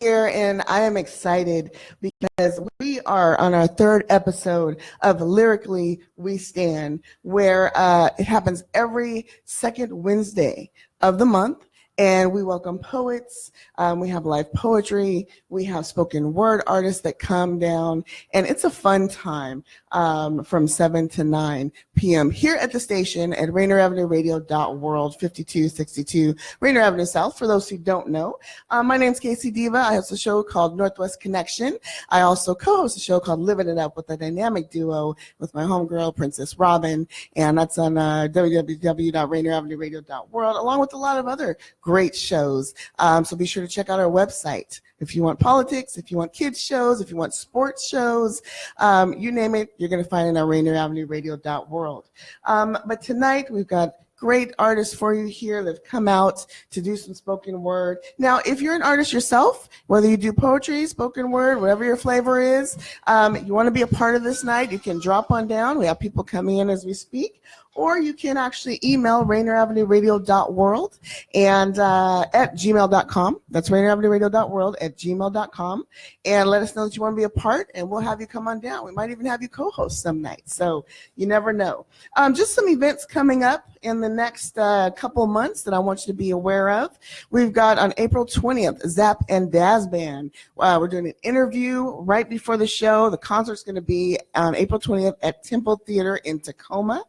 Here, and I am excited because we are on our third episode of Lyrically We Stand, where it happens every second Wednesday of the month. And we welcome poets. We have live poetry. We have spoken word artists that come down. And it's a fun time from 7 to 9 p.m. here at the station at RainierAvenueRadio.World, 5262 Rainier Avenue South, for those who don't know. My name's Casey Diva. I host a show called Northwest Connection. I also co-host a show called Living It Up with a dynamic duo with my homegirl, Princess Robin. And that's on www.RainierAvenueRadio.World, along with a lot of other great shows. So be sure to check out our website. If you want politics, if you want kids shows, if you want sports shows, you name it, you're going to find it on RainierAvenueRadio.World. But tonight we've got great artists for you here that have come out to do some spoken word. Now, if you're an artist yourself, whether you do poetry, spoken word, whatever your flavor is, you want to be a part of this night, you can drop on down. We have people coming in as we speak. Or you can actually email RainierAvenueRadio.World and at gmail.com. That's RainierAvenueRadio.World at gmail.com. And let us know that you want to be a part, and we'll have you come on down. We might even have you co-host some night, so you never know. Just some events coming up in the next couple months that I want you to be aware of. We've got on April 20th, Zap and Daz Band. We're doing an interview right before the show. The concert's going to be on April 20th at Temple Theater in Tacoma.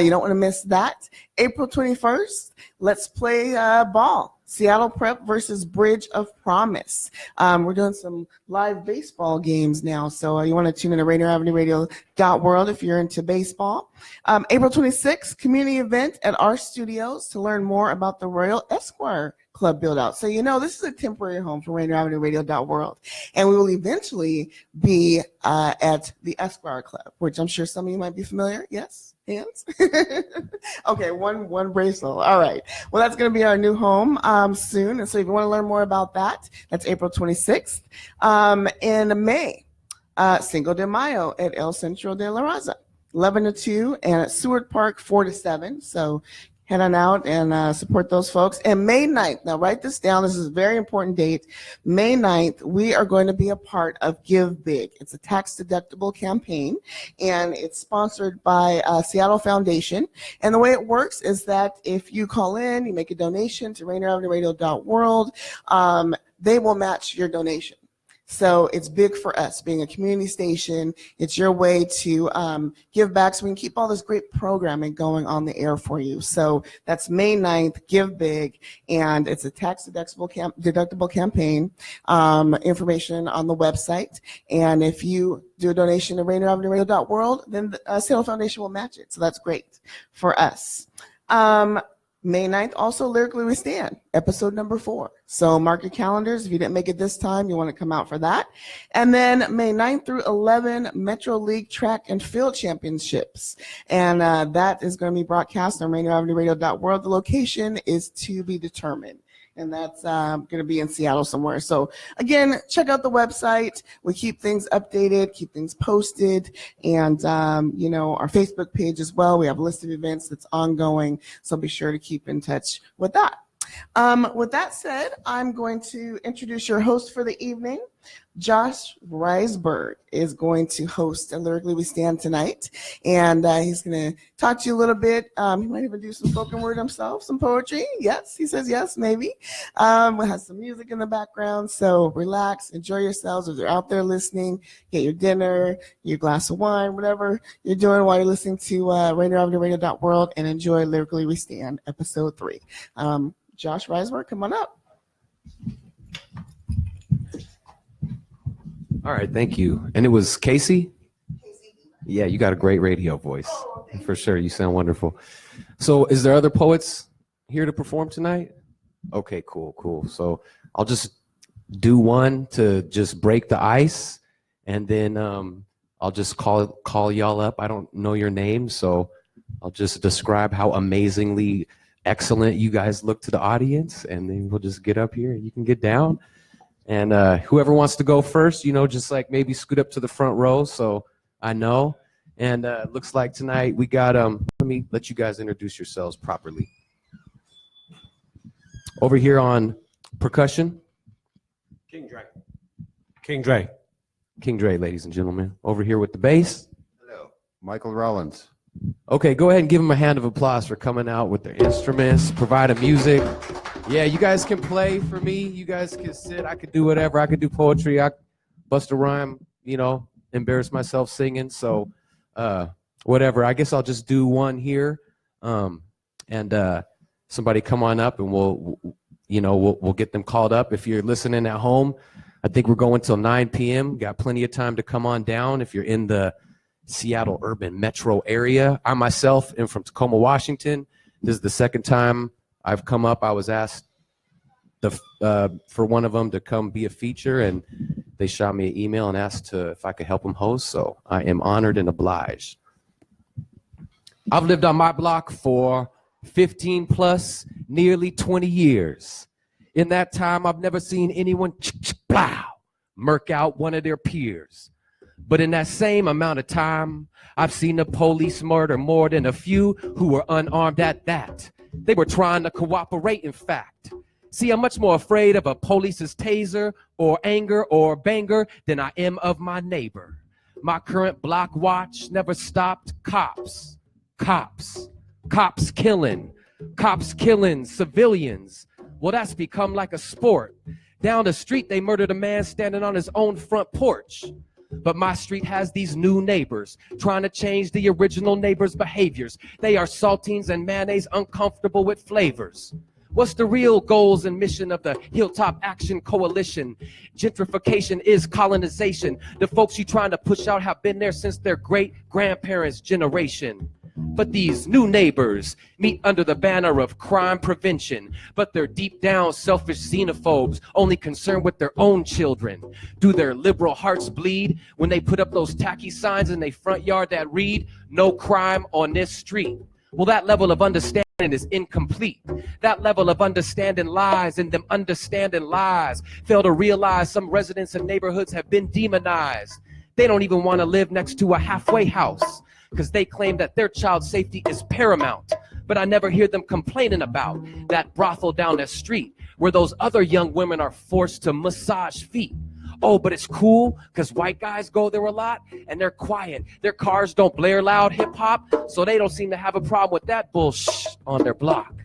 You don't want to miss that. April 21st, let's play ball. Seattle Prep versus Bridge of Promise. We're doing some live baseball games now, so you want to tune in to RainierAvenueRadio.World if you're into baseball. April 26th, community event at our studios to learn more about the Royal Esquire Club build out. So, this is a temporary home for RainierAvenueRadio.World. And we will eventually be at the Esquire Club, which I'm sure some of you might be familiar. Yes? Hands? Okay, one bracelet. All right. Well, that's going to be our new home soon. And so if you want to learn more about that, that's April 26th. In May, Cinco de Mayo at El Centro de la Raza, 11 to 2, and at Seward Park, 4 to 7. So head on out and support those folks. And May 9th, now write this down. This is a very important date. May 9th, we are going to be a part of Give Big. It's a tax-deductible campaign, and it's sponsored by Seattle Foundation. And the way it works is that if you call in, you make a donation to RainierAvenueRadio.World, they will match your donation. So it's big for us being a community station. It's your way to give back so we can keep all this great programming going on the air for you. So that's May 9th, Give Big, and it's a tax-deductible campaign. Information on the website. And if you do a donation to RainierAvenueRadio.World, then the Seattle Foundation will match it. So that's great for us. May 9th, also Lyrically We Stand, episode number 4. So mark your calendars. If you didn't make it this time, you want to come out for that. And then May 9th through 11, Metro League Track and Field Championships. And that is going to be broadcast on RainierAvenueRadio.World. The location is to be determined. And that's going to be in Seattle somewhere. So, again, check out the website. We keep things updated, keep things posted, and, our Facebook page as well. We have a list of events that's ongoing, so be sure to keep in touch with that. With that said, I'm going to introduce your host for the evening. Josh Rizeberg is going to host Lyrically We Stand tonight, and he's going to talk to you a little bit. He might even do some spoken word himself, some poetry. Yes, he says yes, maybe. We'll have some music in the background, so relax, enjoy yourselves. If you're out there listening, get your dinner, your glass of wine, whatever you're doing while you're listening to RainierAvenueRadio.World, and enjoy Lyrically We Stand, episode 3. Josh Rizeberg, come on up. All right, thank you. And it was Casey? Yeah, you got a great radio voice. For sure, you sound wonderful. So is there other poets here to perform tonight? Okay, cool. So I'll just do one to just break the ice, and then I'll just call y'all up. I don't know your name, so I'll just describe how amazingly excellent you guys look to the audience, and then we'll just get up here and you can get down. And whoever wants to go first, just like maybe scoot up to the front row so I know. And looks like tonight we got, let me let you guys introduce yourselves properly. Over here on percussion, King Dre. King Dre. King Dre, ladies and gentlemen. Over here with the bass. Hello, Michael Rollins. Okay, go ahead and give them a hand of applause for coming out with their instruments, providing music. Yeah, you guys can play for me. You guys can sit. I could do whatever. I could do poetry. I bust a rhyme, embarrass myself singing. So whatever. I guess I'll just do one here. And somebody come on up and we'll get them called up. If you're listening at home, I think we're going till 9 p.m. Got plenty of time to come on down if you're in the Seattle urban metro area. I myself am from Tacoma, Washington. This is the second time I've come up. I was asked for one of them to come be a feature, and they shot me an email and asked if I could help them host, so I am honored and obliged. I've lived on my block for 15 plus, nearly 20 years. In that time, I've never seen anyone murk out one of their peers. But in that same amount of time, I've seen the police murder more than a few who were unarmed at that. They were trying to cooperate, in fact. See, I'm much more afraid of a police's taser or anger or banger than I am of my neighbor. My current block watch never stopped. Cops killing civilians. Well, that's become like a sport. Down the street, they murdered a man standing on his own front porch. But my street has these new neighbors trying to change the original neighbors' behaviors. They are saltines and mayonnaise, uncomfortable with flavors. What's the real goals and mission of the Hilltop Action Coalition? Gentrification is colonization. The folks you trying to push out have been there since their great-grandparents' generation. But these new neighbors meet under the banner of crime prevention. But they're deep down selfish xenophobes, only concerned with their own children. Do their liberal hearts bleed when they put up those tacky signs in their front yard that read, "No crime on this street"? Well, that level of understanding is incomplete. That level of understanding lies in them understanding lies. Fail to realize some residents and neighborhoods have been demonized. They don't even want to live next to a halfway house because they claim that their child's safety is paramount. But I never hear them complaining about that brothel down the street where those other young women are forced to massage feet. Oh, but it's cool because white guys go there a lot and they're quiet. Their cars don't blare loud hip hop, so they don't seem to have a problem with that bullshit on their block.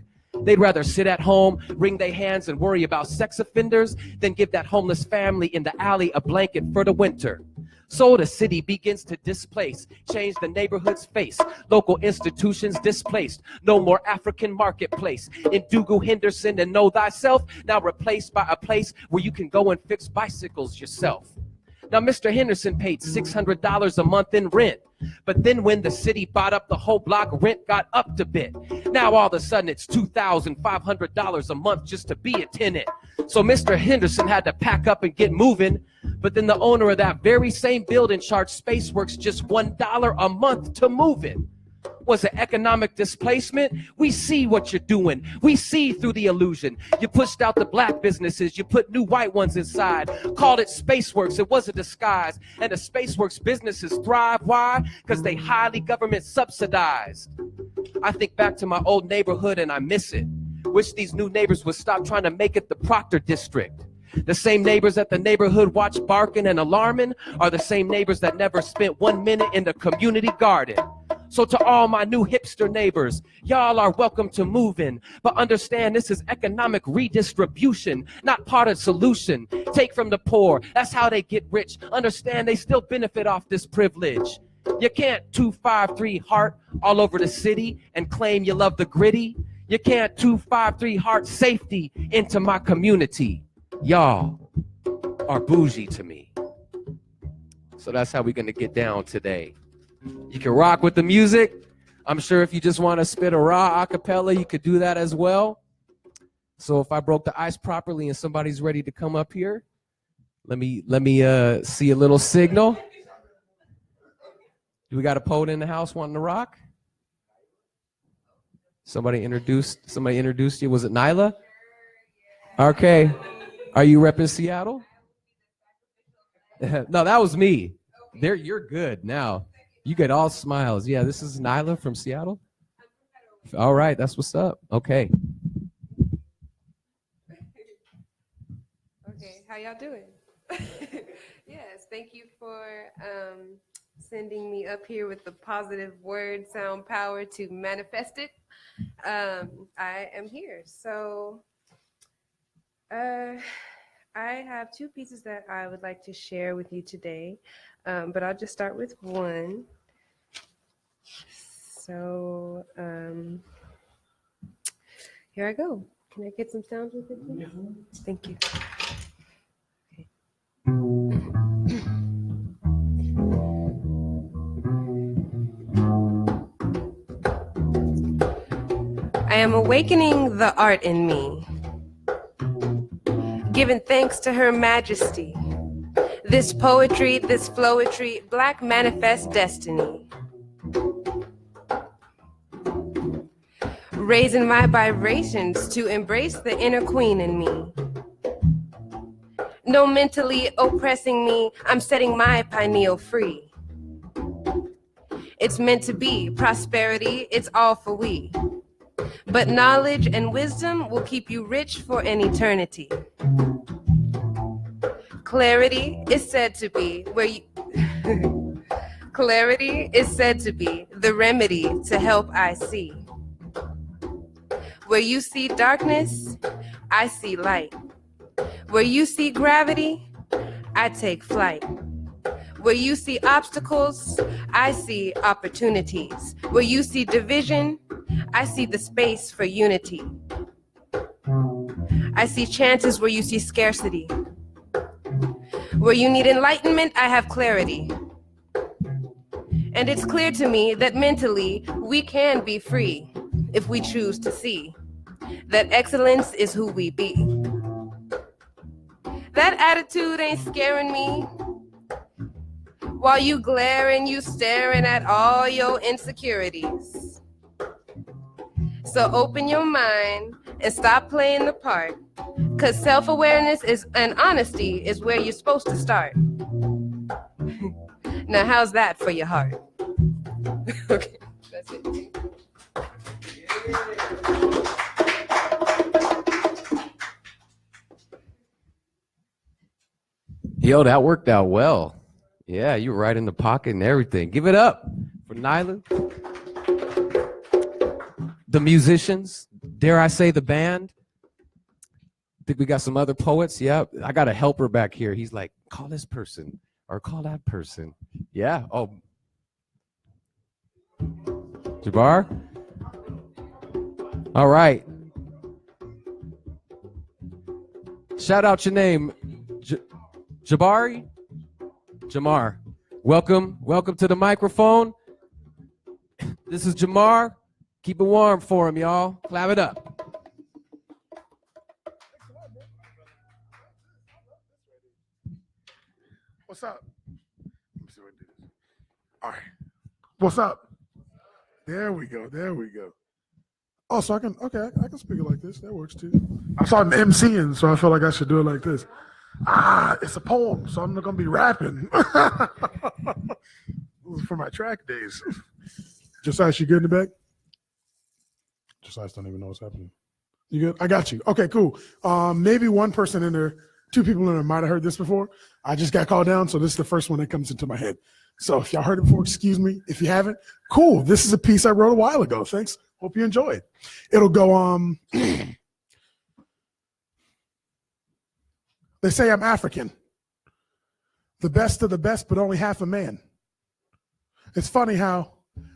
They'd rather sit at home, wring their hands and worry about sex offenders than give that homeless family in the alley a blanket for the winter. So the city begins to displace, change the neighborhood's face. Local institutions displaced, no more African marketplace. In Dougal Henderson and Know Thyself, now replaced by a place where you can go and fix bicycles yourself. Now, Mr. Henderson paid $600 a month in rent. But then when the city bought up the whole block, rent got upped a bit. Now all of a sudden it's $2,500 a month just to be a tenant. So Mr. Henderson had to pack up and get moving. But then the owner of that very same building charged Spaceworks just $1 a month to move it. Was it economic displacement? We see what you're doing. We see through the illusion. You pushed out the black businesses. You put new white ones inside. Called it Spaceworks. It was a disguise. And the Spaceworks businesses thrive. Why? Because they highly government subsidized. I think back to my old neighborhood and I miss it. Wish these new neighbors would stop trying to make it the Proctor district. The same neighbors at the neighborhood watch barking and alarming are the same neighbors that never spent 1 minute in the community garden. So to all my new hipster neighbors, y'all are welcome to move in, but understand this is economic redistribution, not part of the solution. Take from the poor, that's how they get rich. Understand they still benefit off this privilege. You can't 253 heart all over the city and claim you love the gritty. You can't 253 heart safety into my community. Y'all are bougie to me. So that's how we're gonna get down today. You can rock with the music. I'm sure if you just want to spit a raw acapella, you could do that as well. So if I broke the ice properly and somebody's ready to come up here, let me see a little signal. Do we got a poet in the house wanting to rock? Somebody introduced you. Was it Nyla? Okay. Are you repping Seattle? No, that was me. You're good now. You get all smiles. Yeah, this is Nyla from Seattle. All right, that's what's up. Okay. Okay. How y'all doing? Yes, thank you for sending me up here with the positive word sound power to manifest it. I am here. So I have two pieces that I would like to share with you today, but I'll just start with one. So here I go. Can I get some sounds with it, please? Thank you. I am awakening the art in me, giving thanks to Her Majesty. This poetry, this flowetry, Black manifest destiny. Raising my vibrations to embrace the inner queen in me. No mentally oppressing me, I'm setting my pineal free. It's meant to be, prosperity, it's all for we. But knowledge and wisdom will keep you rich for an eternity. Clarity is said to be where you clarity is said to be the remedy to help I see. Where you see darkness, I see light. Where you see gravity, I take flight. Where you see obstacles, I see opportunities. Where you see division, I see the space for unity. I see chances where you see scarcity. Where you need enlightenment, I have clarity. And it's clear to me that mentally we can be free if we choose to see that excellence is who we be. That attitude ain't scaring me. While you glaring, you staring at all your insecurities. So open your mind and stop playing the part. Cause self-awareness and honesty is where you're supposed to start. Now how's that for your heart? Okay, that's it. Yo, that worked out well. Yeah, you were right in the pocket and everything. Give it up for Nyla. The musicians, dare I say the band. Think we got some other poets? Yeah, I got a helper back here. He's like, call this person or call that person. Yeah, oh. Jabbar? All right. Shout out your name. Jabari? Jamar. Welcome to the microphone. This is Jamar. Keep it warm for him, y'all. Clap it up. What's up? Let me see what I do this. All right. What's up? There we go. Oh, so I can speak it like this. That works too. I started MCing, so I feel like I should do it like this. It's a poem, so I'm not gonna be rapping. This is for my track days. Josiah, you good in the back? Josiah don't even know what's happening. You good? I got you. Okay, cool. Maybe one person in there, two people in there might have heard this before. I just got called down, so this is the first one that comes into my head. So if y'all heard it before, excuse me. If you haven't, cool. This is a piece I wrote a while ago. Thanks. Hope you enjoy it. It'll go They say I'm African, the best of the best, but only half a man. It's funny how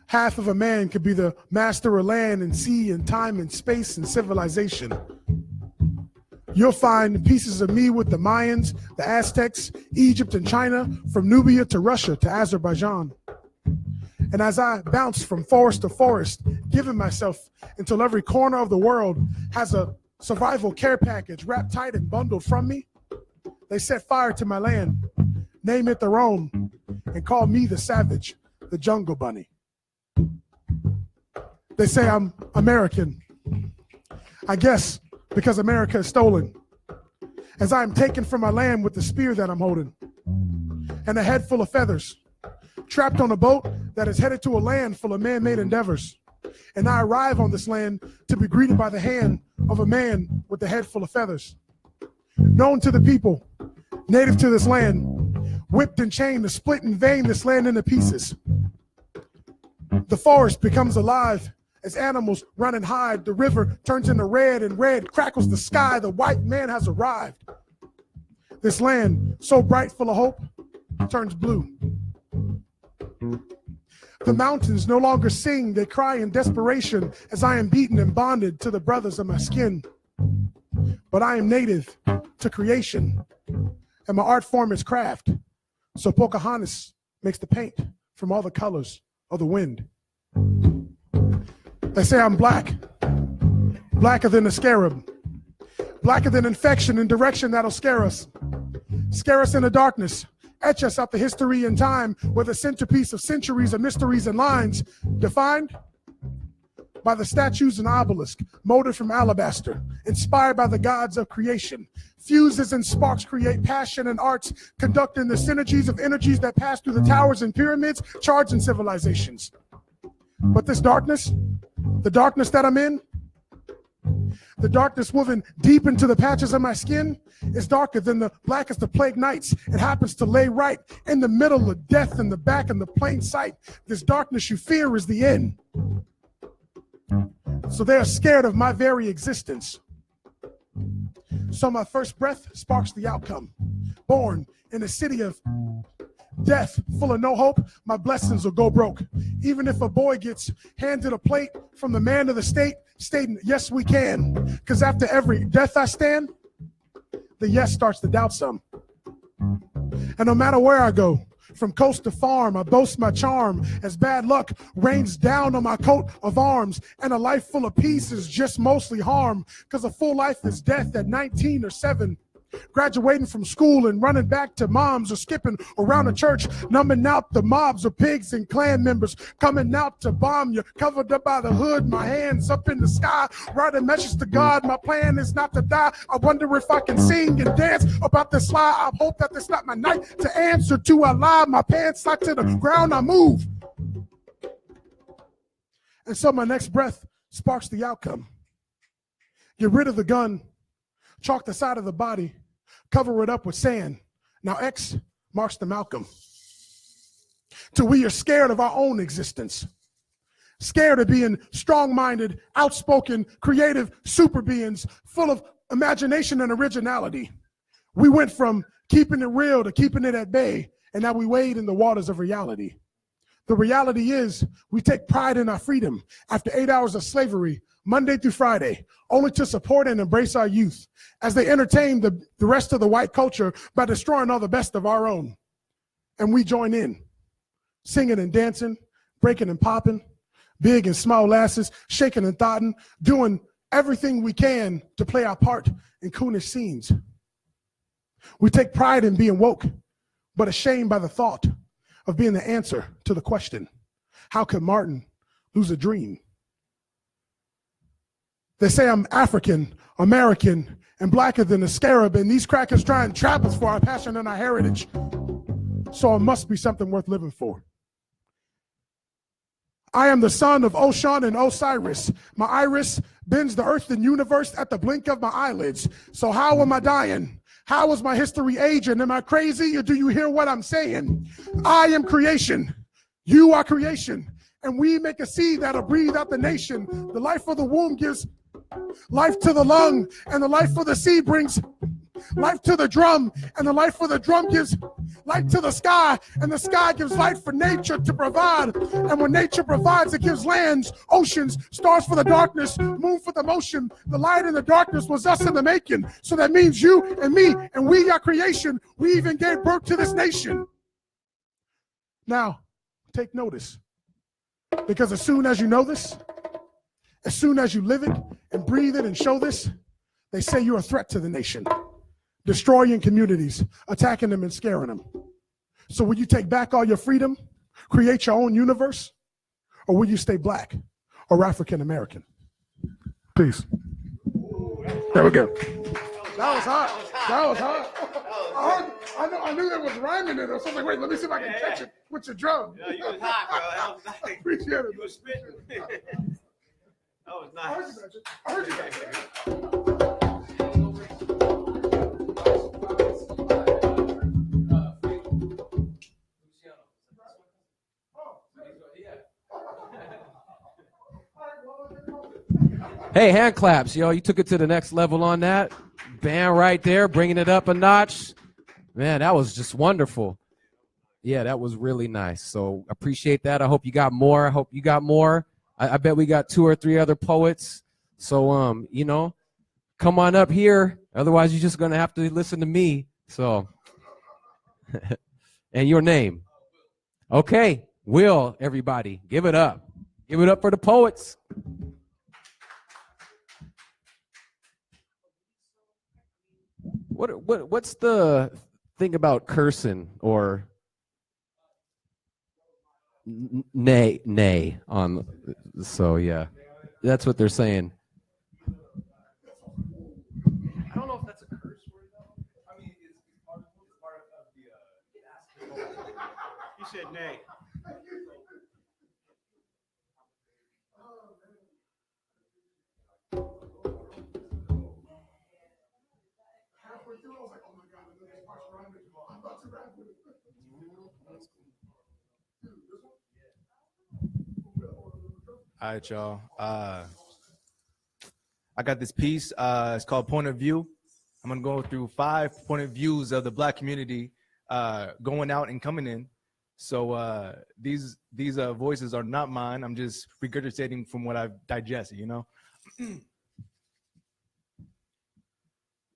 half of a man could be the master of land and sea and time and space and civilization. You'll find pieces of me with the Mayans, the Aztecs, Egypt and China, from Nubia to Russia to Azerbaijan. And as I bounce from forest to forest, giving myself until every corner of the world has a survival care package wrapped tight and bundled from me, they set fire to my land, name it their own, and call me the savage, the jungle bunny. They say I'm American. I guess because America is stolen, as I am taken from my land with the spear that I'm holding, and a head full of feathers, trapped on a boat that is headed to a land full of man-made endeavors. And I arrive on this land to be greeted by the hand of a man with a head full of feathers. known to the people, native to this land, whipped and chained to split and vein this land into pieces. The forest becomes alive as animals run and hide. The river turns into red and red crackles the sky. The white man has arrived. This land, so bright, full of hope, turns blue. The mountains no longer sing, they cry in desperation as I am beaten and bonded to the brothers of my skin. But I am native to creation, and my art form is craft. So Pocahontas makes the paint from all the colors of the wind. They say I'm black, blacker than a scarab, blacker than infection and direction that'll scare us in the darkness, etch us out the history and time with a centerpiece of centuries of mysteries and lines defined by the statues and obelisk molded from alabaster, inspired by the gods of creation. Fuses and sparks create passion and arts, conducting the synergies of energies that pass through the towers and pyramids, charging civilizations. But this darkness, the darkness that I'm in, the darkness woven deep into the patches of my skin, is darker than the blackest of plague nights. It happens to lay right in the middle of death, in the back, in the plain sight. This darkness you fear is the end. So they are scared of my very existence. So my first breath sparks the outcome. Born in a city of death, full of no hope, my blessings will go broke. Even if a boy gets handed a plate from the man of the state, stating, yes, we can. Because after every death I stand, the yes starts to doubt some. And no matter where I go, from coast to farm, I boast my charm as bad luck rains down on my coat of arms, and a life full of peace is just mostly harm, because a full life is death at 19 or 7. Graduating from school and running back to moms, or skipping around the church, numbing out the mobs of pigs and clan members coming out to bomb you, covered up by the hood, my hands up in the sky, writing messages to God. My plan is not to die. I wonder if I can sing and dance about this lie. I hope that it's not my night to answer to a lie. My pants slide to the ground, I move. And so my next breath sparks the outcome. Get rid of the gun, chalk the side of the body, cover it up with sand. Now X marks the Malcolm. Till we are scared of our own existence. Scared of being strong-minded, outspoken, creative super beings, full of imagination and originality. We went from keeping it real to keeping it at bay, and now we wade in the waters of reality. The reality is we take pride in our freedom after 8 hours of slavery, Monday through Friday, only to support and embrace our youth as they entertain the rest of the white culture by destroying all the best of our own. And we join in, singing and dancing, breaking and popping, big and small lasses, shaking and thotting, doing everything we can to play our part in coonish scenes. We take pride in being woke, but ashamed by the thought of being the answer to the question, how could Martin lose a dream? They say I'm African, American, and blacker than a scarab, and these crackers try and trap us for our passion and our heritage. So it must be something worth living for. I am the son of Oshan and Osiris. My iris bends the earth and universe at the blink of my eyelids. So how am I dying? How is my history aging? Am I crazy, or do you hear what I'm saying? I am creation. You are creation. And we make a seed that'll breathe out the nation. The life of the womb gives life to the lung, and the life of the sea brings life to the drum, and the life of the drum gives light to the sky, and the sky gives light for nature to provide. And when nature provides, it gives lands, oceans, stars for the darkness, moon for the motion. The light and the darkness was us in the making. So that means you and me, and we are creation. We even gave birth to this nation. Now, take notice, because as soon as you know this, as soon as you live it and breathe it and show this, they say you're a threat to the nation, destroying communities, attacking them and scaring them. So will you take back all your freedom, create your own universe, or will you stay black or African American? Peace. There we go. That was hot. That was hot. I knew there was rhyme in it, so I was like, wait, let me see if I can catch it with your drum. Yeah, you was hot, bro. That was nice. I appreciate it. You was spitting. That was I heard nice. you back there. I heard you back there. Hey, hand claps, yo. You took it to the next level on that. Band right there, bringing it up a notch. Man, that was just wonderful. Yeah, that was really nice. So appreciate that. I hope you got more. I bet we got 2 or 3 other poets. So, come on up here. Otherwise, you're just going to have to listen to me. So, and your name. Okay, Will, everybody, give it up. Give it up for the poets. What's the thing about cursing or nay on? So yeah, that's what they're saying. I don't know if that's a curse word though. I mean, it's part of the. He said nay. All right, y'all. I got this piece. It's called Point of View. I'm going to go through 5 point of views of the Black community going out and coming in. So these voices are not mine. I'm just regurgitating from what I've digested,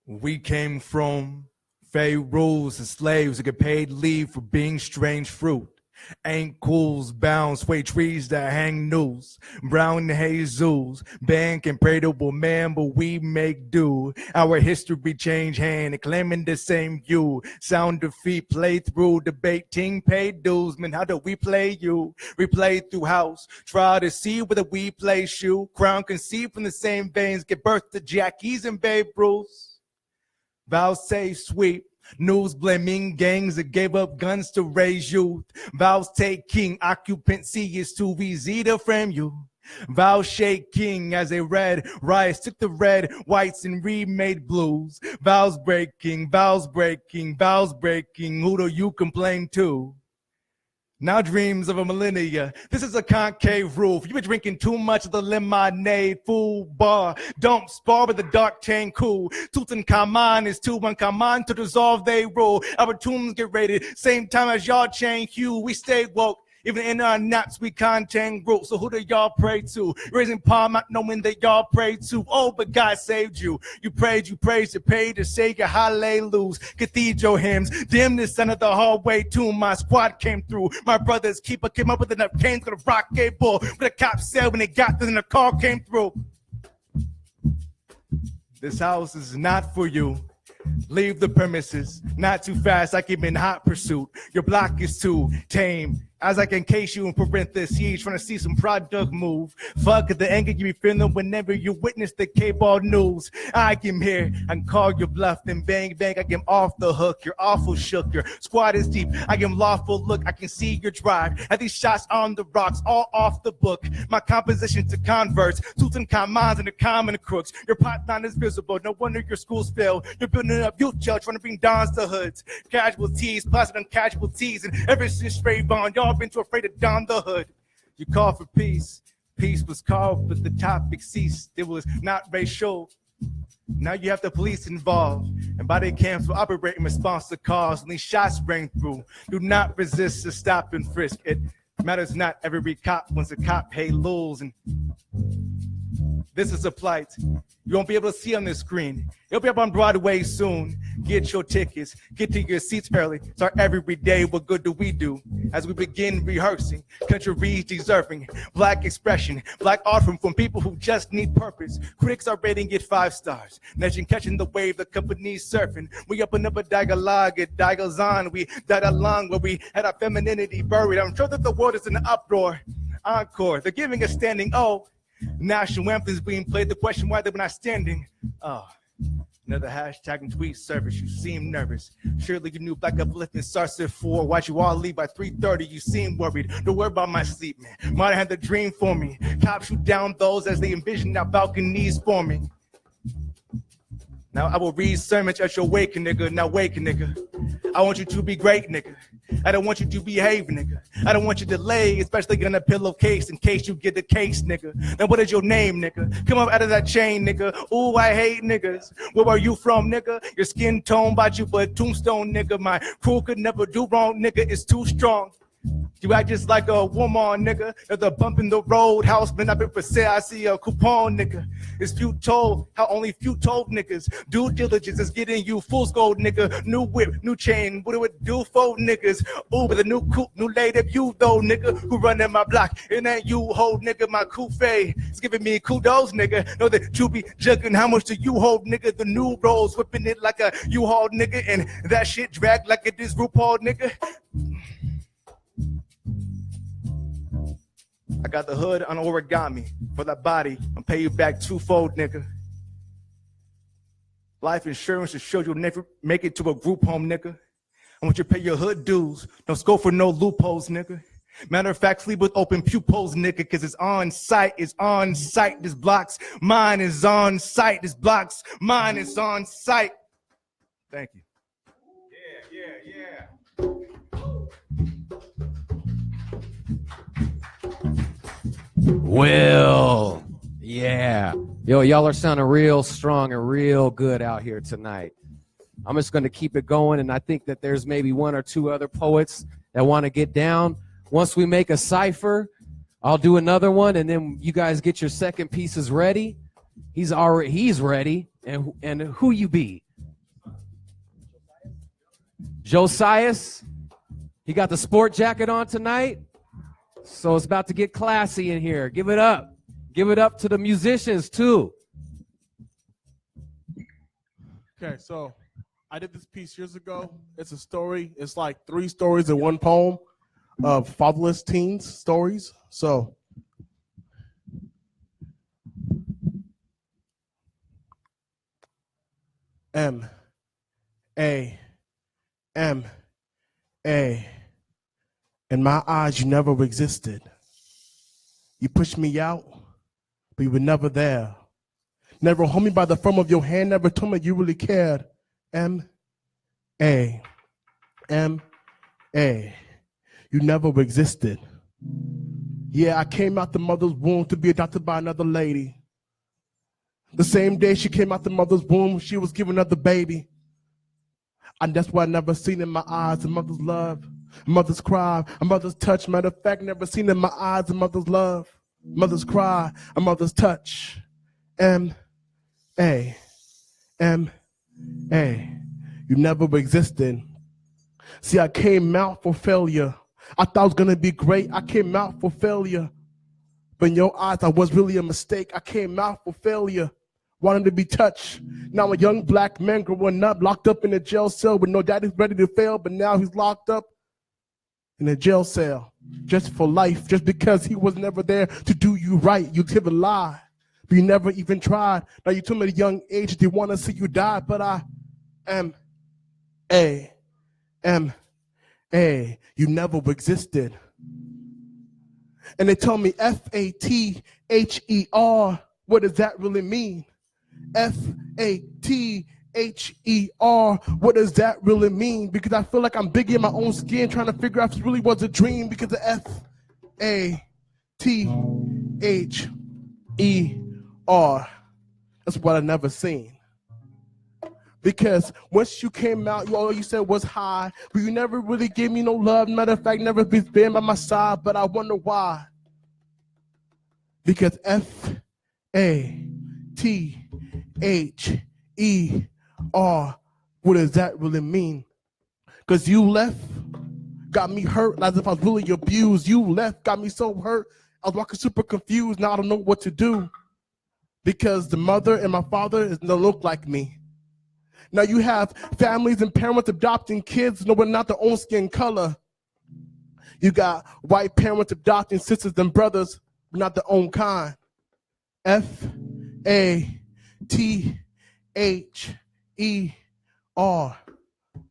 We came from pharaohs and slaves that get paid leave for being strange fruit. Ankles bound, sway trees that hang news. Brown Jesus, bank and predable man, but we make do. Our history change hand and claiming the same view. Sound defeat, play through, debating, pay dues. Man, how do we play you? We play through house, try to see whether we place you. Crown conceived from the same veins, give birth to Jackies and Babe Ruths. Vows say sweet. News blaming gangs that gave up guns to raise youth. Vows taking occupancy is too easy to frame you. Vows shaking as they red riots took the red, whites and remade blues. Vows breaking, vows breaking, vows breaking. Who do you complain to? Now dreams of a millennia. This is a concave roof. You've been drinking too much of the lemonade. Full bar. Don't spar with the dark tank cool. Tutankhamun is too uncommon to dissolve they rule. Our tombs get raided. Same time as y'all change hue. We stay woke. Even in our naps, we contain groups. So who do y'all pray to? Raising palm, not knowing that y'all pray to. Oh, but God saved you. You prayed, you praised, you paid to say your hallelujahs. Cathedral hymns, dim the sun of the hallway tomb. My squad came through. My brother's keeper came up with enough canes for the rock a bull. But the cops said when they got there, and the car came through. This house is not for you. Leave the premises, not too fast, like you've been hot pursuit. Your block is too tame. As I can case you in parentheses, trying to see some product move. Fuck the anger you be feeling whenever you witness the K-ball news. I came here and call your bluff, then bang, bang, I get off the hook. You're awful shook, your squad is deep. I am lawful look, I can see your drive. At these shots on the rocks, all off the book. My composition to converts, Tutankhamun's and the common crooks. Your pipeline is visible, no wonder your schools fail. You're building up youth jail, trying to bring dons to hoods. Casualties, positive casualties, and ever since Trayvon, y'all been too afraid to don the hood. You call for peace. Peace was called, but the topic ceased. It was not racial. Now you have the police involved, and body cams will operate in response to calls. And these shots rang through. Do not resist to stop and frisk. It matters not. Every cop wants a cop. Hey, lulz, and this is a plight you won't be able to see on the screen. It'll be up on Broadway soon. Get your tickets, get to your seats early. Start every day. What good do we do as we begin rehearsing? Country deserving black expression, black art from people who just need purpose. Critics are rating it 5 stars. Nation catching the wave, the company's surfing. We up and up a dialogue, it dials on. We died along where we had our femininity buried. I'm sure that the world is in an uproar. Encore, they're giving a standing O. National anthems being played. The question why they were not standing. Oh, another hashtag and tweet service. You seem nervous. Surely you knew black uplifting starts at 4. Why'd you all leave by 3:30? You seem worried. Don't worry about my sleep, man. Might have had the dream for me. Cops shoot down those as they envision our balconies forming. Now I will read sermons at your waking, nigga. Now waking, nigga. I want you to be great, nigga. I don't want you to behave, nigga. I don't want you to lay, especially in a pillowcase in case you get the case, nigga. Now what is your name, nigga? Come up out of that chain, nigga. Ooh, I hate niggas. Where are you from, nigga? Your skin tone bought you for a tombstone, nigga. My crew could never do wrong, nigga. It's too strong. You act just like a woman, nigga. There's a bump in the road. House been up for sale. I see a coupon, nigga. It's few told how only few told niggas. Due diligence is getting you full scold, nigga. New whip, new chain. What do it do for niggas? Ooh, with a new coupe, new lady view though, nigga. Who running my block? It ain't you, hold, nigga. My coupe it's giving me kudos, nigga. Know that you be jugging. How much do you hold, nigga? The new rolls whipping it like a U-Haul, nigga. And that shit dragged like it is RuPaul, nigga. I got the hood on origami for that body. I'll pay you back twofold, nigga. Life insurance to show you'll never make it to a group home, nigga. I want you to pay your hood dues. Don't go for no loopholes, nigga. Matter of fact, sleep with open pupils, nigga, cause it's on site. It's on site. This blocks. Mine is on site. This blocks. Mine is on site. Thank you. Yeah. Will. Yeah. Yo, y'all are sounding real strong and real good out here tonight. I'm just going to keep it going, and I think that there's maybe one or two other poets that want to get down. Once we make a cipher, I'll do another one, and then you guys get your second pieces ready. He's ready. And who you be? Josias. He got the sport jacket on tonight. So it's about to get classy in here. Give it up. Give it up to the musicians, too. Okay, so I did this piece years ago. It's a story. It's like 3 stories in one poem of fatherless teens stories. So M-A-M-A. In my eyes, you never existed. You pushed me out, but you were never there. Never hold me by the firm of your hand, never told me you really cared. M-A. M-A. You never existed. Yeah, I came out the mother's womb to be adopted by another lady. The same day she came out the mother's womb, she was given another baby. And that's why I never seen in my eyes a mother's love, a mother's cry, a mother's touch. Matter of fact, never seen in my eyes a mother's love, mother's cry, a mother's touch. M-A. M-A. You never existed. See, I came out for failure. I thought I was going to be great. I came out for failure. But in your eyes, I was really a mistake. I came out for failure. Wanted to be touched. Now a young black man growing up, locked up in a jail cell with no daddy ready to fail, but now he's locked up in a jail cell just for life, just because he was never there to do you right. You live a lie, but you never even tried. Now you told me at a young age they want to see you die, but I am A. You never existed. And they tell me F-A-T-H-E-R. What does that really mean? F-A-T-H-E-R. What does that really mean? Because I feel like I'm big in my own skin trying to figure out if this really was a dream, because of F-A-T-H-E-R. That's what I never seen. Because once you came out, all you said was hi, but you never really gave me no love. Matter of fact, never been by my side, but I wonder why. Because F-A-T-H-E-R, what does that really mean? Because you left, got me hurt as if I was really abused. You left, got me so hurt, I was walking super confused. Now I don't know what to do. Because the mother and my father don't look like me. Now you have families and parents adopting kids, no, but not their own skin color. You got white parents adopting sisters and brothers, but not their own kind. F-A-T-H-E-R.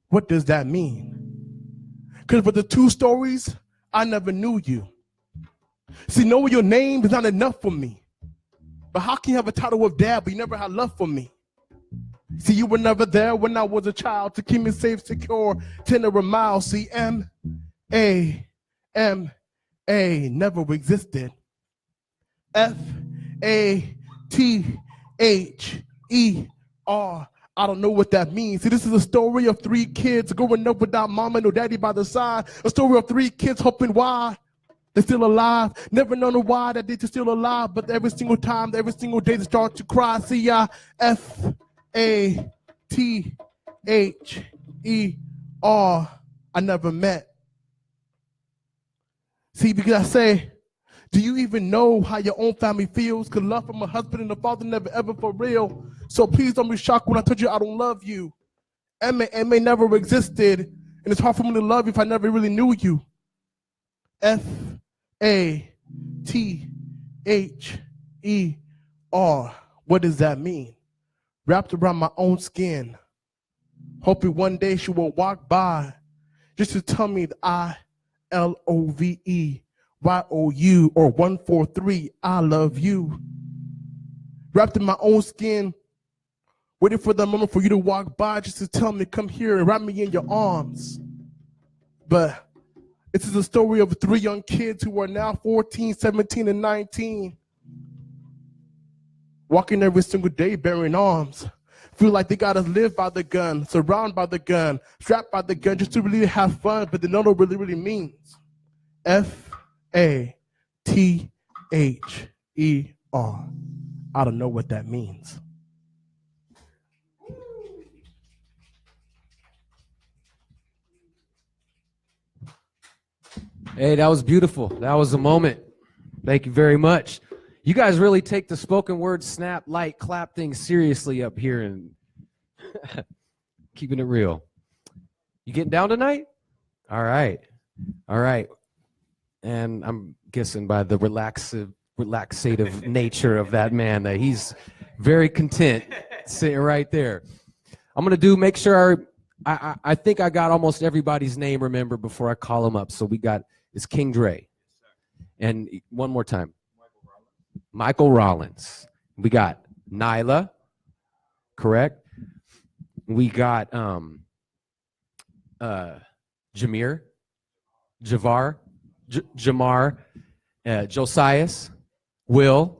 What does that mean? Because for the 2 stories, I never knew you. See, knowing your name is not enough for me. But how can you have a title of dad, but you never had love for me? See, you were never there when I was a child to keep me safe, secure, 10 or a mile. See, M-A-M-A never existed. F-A-T-H-E-R. I don't know what that means. See, this is a story of 3 kids growing up without mama, no daddy by the side. A story of 3 kids hoping why they're still alive. Never known why that they're still alive, but every single time, every single day they start to cry. See, F-A-T-H-E-R. I never met. See, because I say, do you even know how your own family feels? Because love from a husband and a father never ever for real. So please don't be shocked when I told you I don't love you. M-A never existed, and it's hard for me to love you if I never really knew you. F-A-T-H-E-R. What does that mean? Wrapped around my own skin, hoping one day she will walk by just to tell me that I-L-O-V-E-Y-O-U or 143, I love you. Wrapped in my own skin, waiting for the moment for you to walk by just to tell me, come here and wrap me in your arms. But this is a story of 3 young kids who are now 14, 17, and 19. Walking every single day bearing arms. Feel like they gotta live by the gun, surrounded by the gun, strapped by the gun just to really have fun, but they know what it really means. F-A-T-H-E-R. I don't know what that means. Hey, that was beautiful. That was a moment. Thank you very much. You guys really take the spoken word snap, light, clap thing seriously up here and keeping it real. You getting down tonight? All right. All right. And I'm guessing by the relaxative nature of that man that he's very content sitting right there. I'm going to make sure I think I got almost everybody's name remembered before I call them up. So it's King Dre. And one more time. Michael Rollins. We got Nyla, correct? We got Jamar, Josias, Will,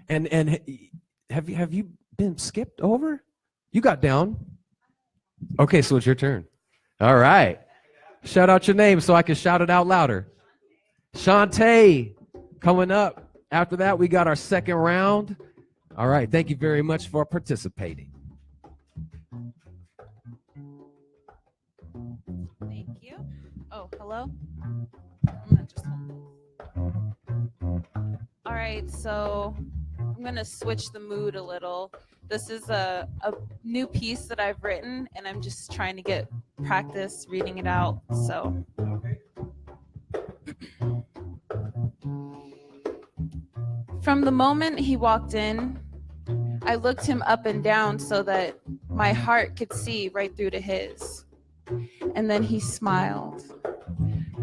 and have you been skipped over? You got down. Okay, so it's your turn. All right. Shout out your name so I can shout it out louder. Shantae coming up. After that, we got our second round. All right. Thank you very much for participating. Thank you. Oh, hello. I'm gonna just All right, so I'm gonna switch the mood a little. This is a new piece that I've written, and I'm just trying to get practice reading it out. So. From the moment he walked in, I looked him up and down so that my heart could see right through to his. And then he smiled.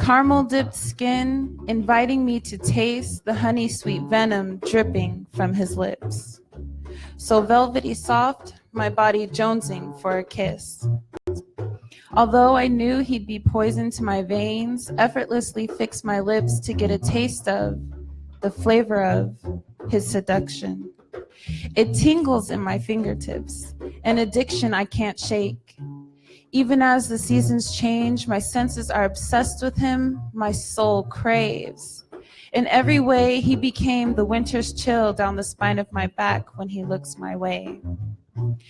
Caramel dipped skin, inviting me to taste the honey sweet venom dripping from his lips. So velvety soft, my body jonesing for a kiss. Although I knew he'd be poison to my veins, effortlessly fixed my lips to get a taste of the flavor of his seduction. It tingles in my fingertips, an addiction I can't shake. Even as the seasons change, my senses are obsessed with him, my soul craves. In every way, he became the winter's chill down the spine of my back when he looks my way.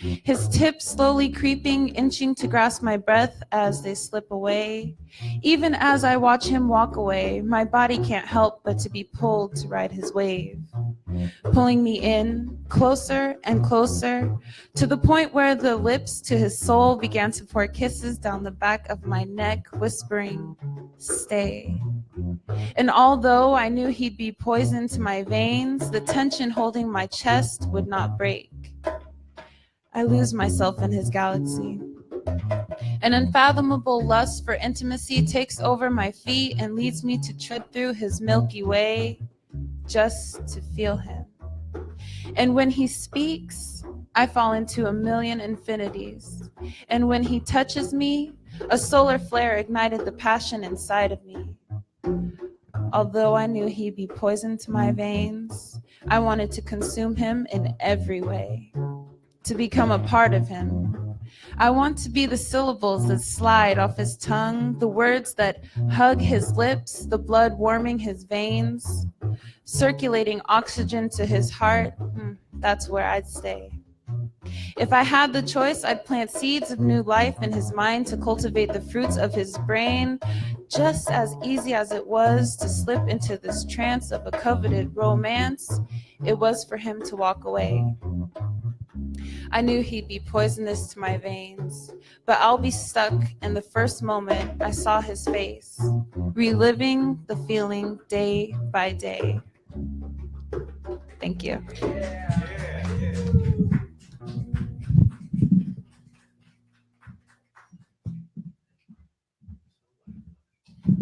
His tips slowly creeping, inching to grasp my breath as they slip away. Even as I watch him walk away, my body can't help but to be pulled to ride his wave. Pulling me in, closer and closer, to the point where the lips to his soul began to pour kisses down the back of my neck, whispering, "Stay." And although I knew he'd be poison to my veins, the tension holding my chest would not break. I lose myself in his galaxy. An unfathomable lust for intimacy takes over my feet and leads me to tread through his Milky Way just to feel him. And when he speaks, I fall into a million infinities. And when he touches me, a solar flare ignited the passion inside of me. Although I knew he'd be poison to my veins, I wanted to consume him in every way, to become a part of him. I want to be the syllables that slide off his tongue, the words that hug his lips, the blood warming his veins, circulating oxygen to his heart. That's where I'd stay. If I had the choice, I'd plant seeds of new life in his mind to cultivate the fruits of his brain, just as easy as it was to slip into this trance of a coveted romance, it was for him to walk away. I knew he'd be poisonous to my veins, but I'll be stuck in the first moment I saw his face, reliving the feeling day by day. Thank you.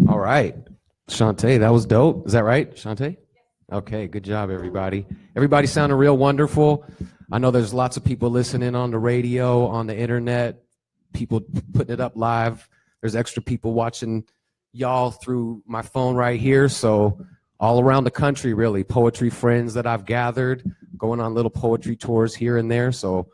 All right. Shantae, that was dope. Is that right, Shantae? Okay, good job, everybody. Everybody sounded real wonderful. I know there's lots of people listening on the radio, on the internet, people putting it up live. There's extra people watching y'all through my phone right here. So all around the country, really, poetry friends that I've gathered, going on little poetry tours here and there. So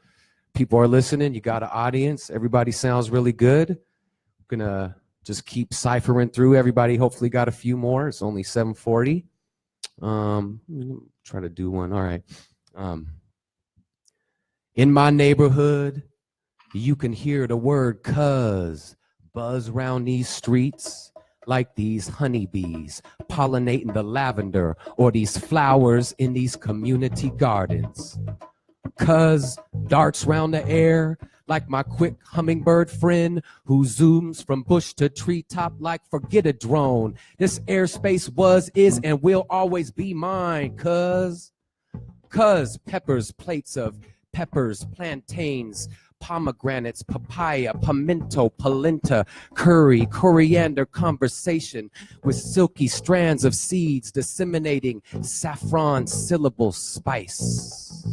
people are listening. You got an audience. Everybody sounds really good. I'm gonna just keep ciphering through. Everybody hopefully got a few more. It's only 7:40. Try to do one. All right. In my neighborhood, you can hear the word cuz buzz round these streets like these honeybees pollinating the lavender or these flowers in these community gardens. Cuz darts round the air like my quick hummingbird friend who zooms from bush to treetop like forget a drone. This airspace was, is, and will always be mine, cuz peppers, plates of peppers, plantains, pomegranates, papaya, pimento, polenta, curry, coriander, conversation with silky strands of seeds disseminating saffron syllable spice.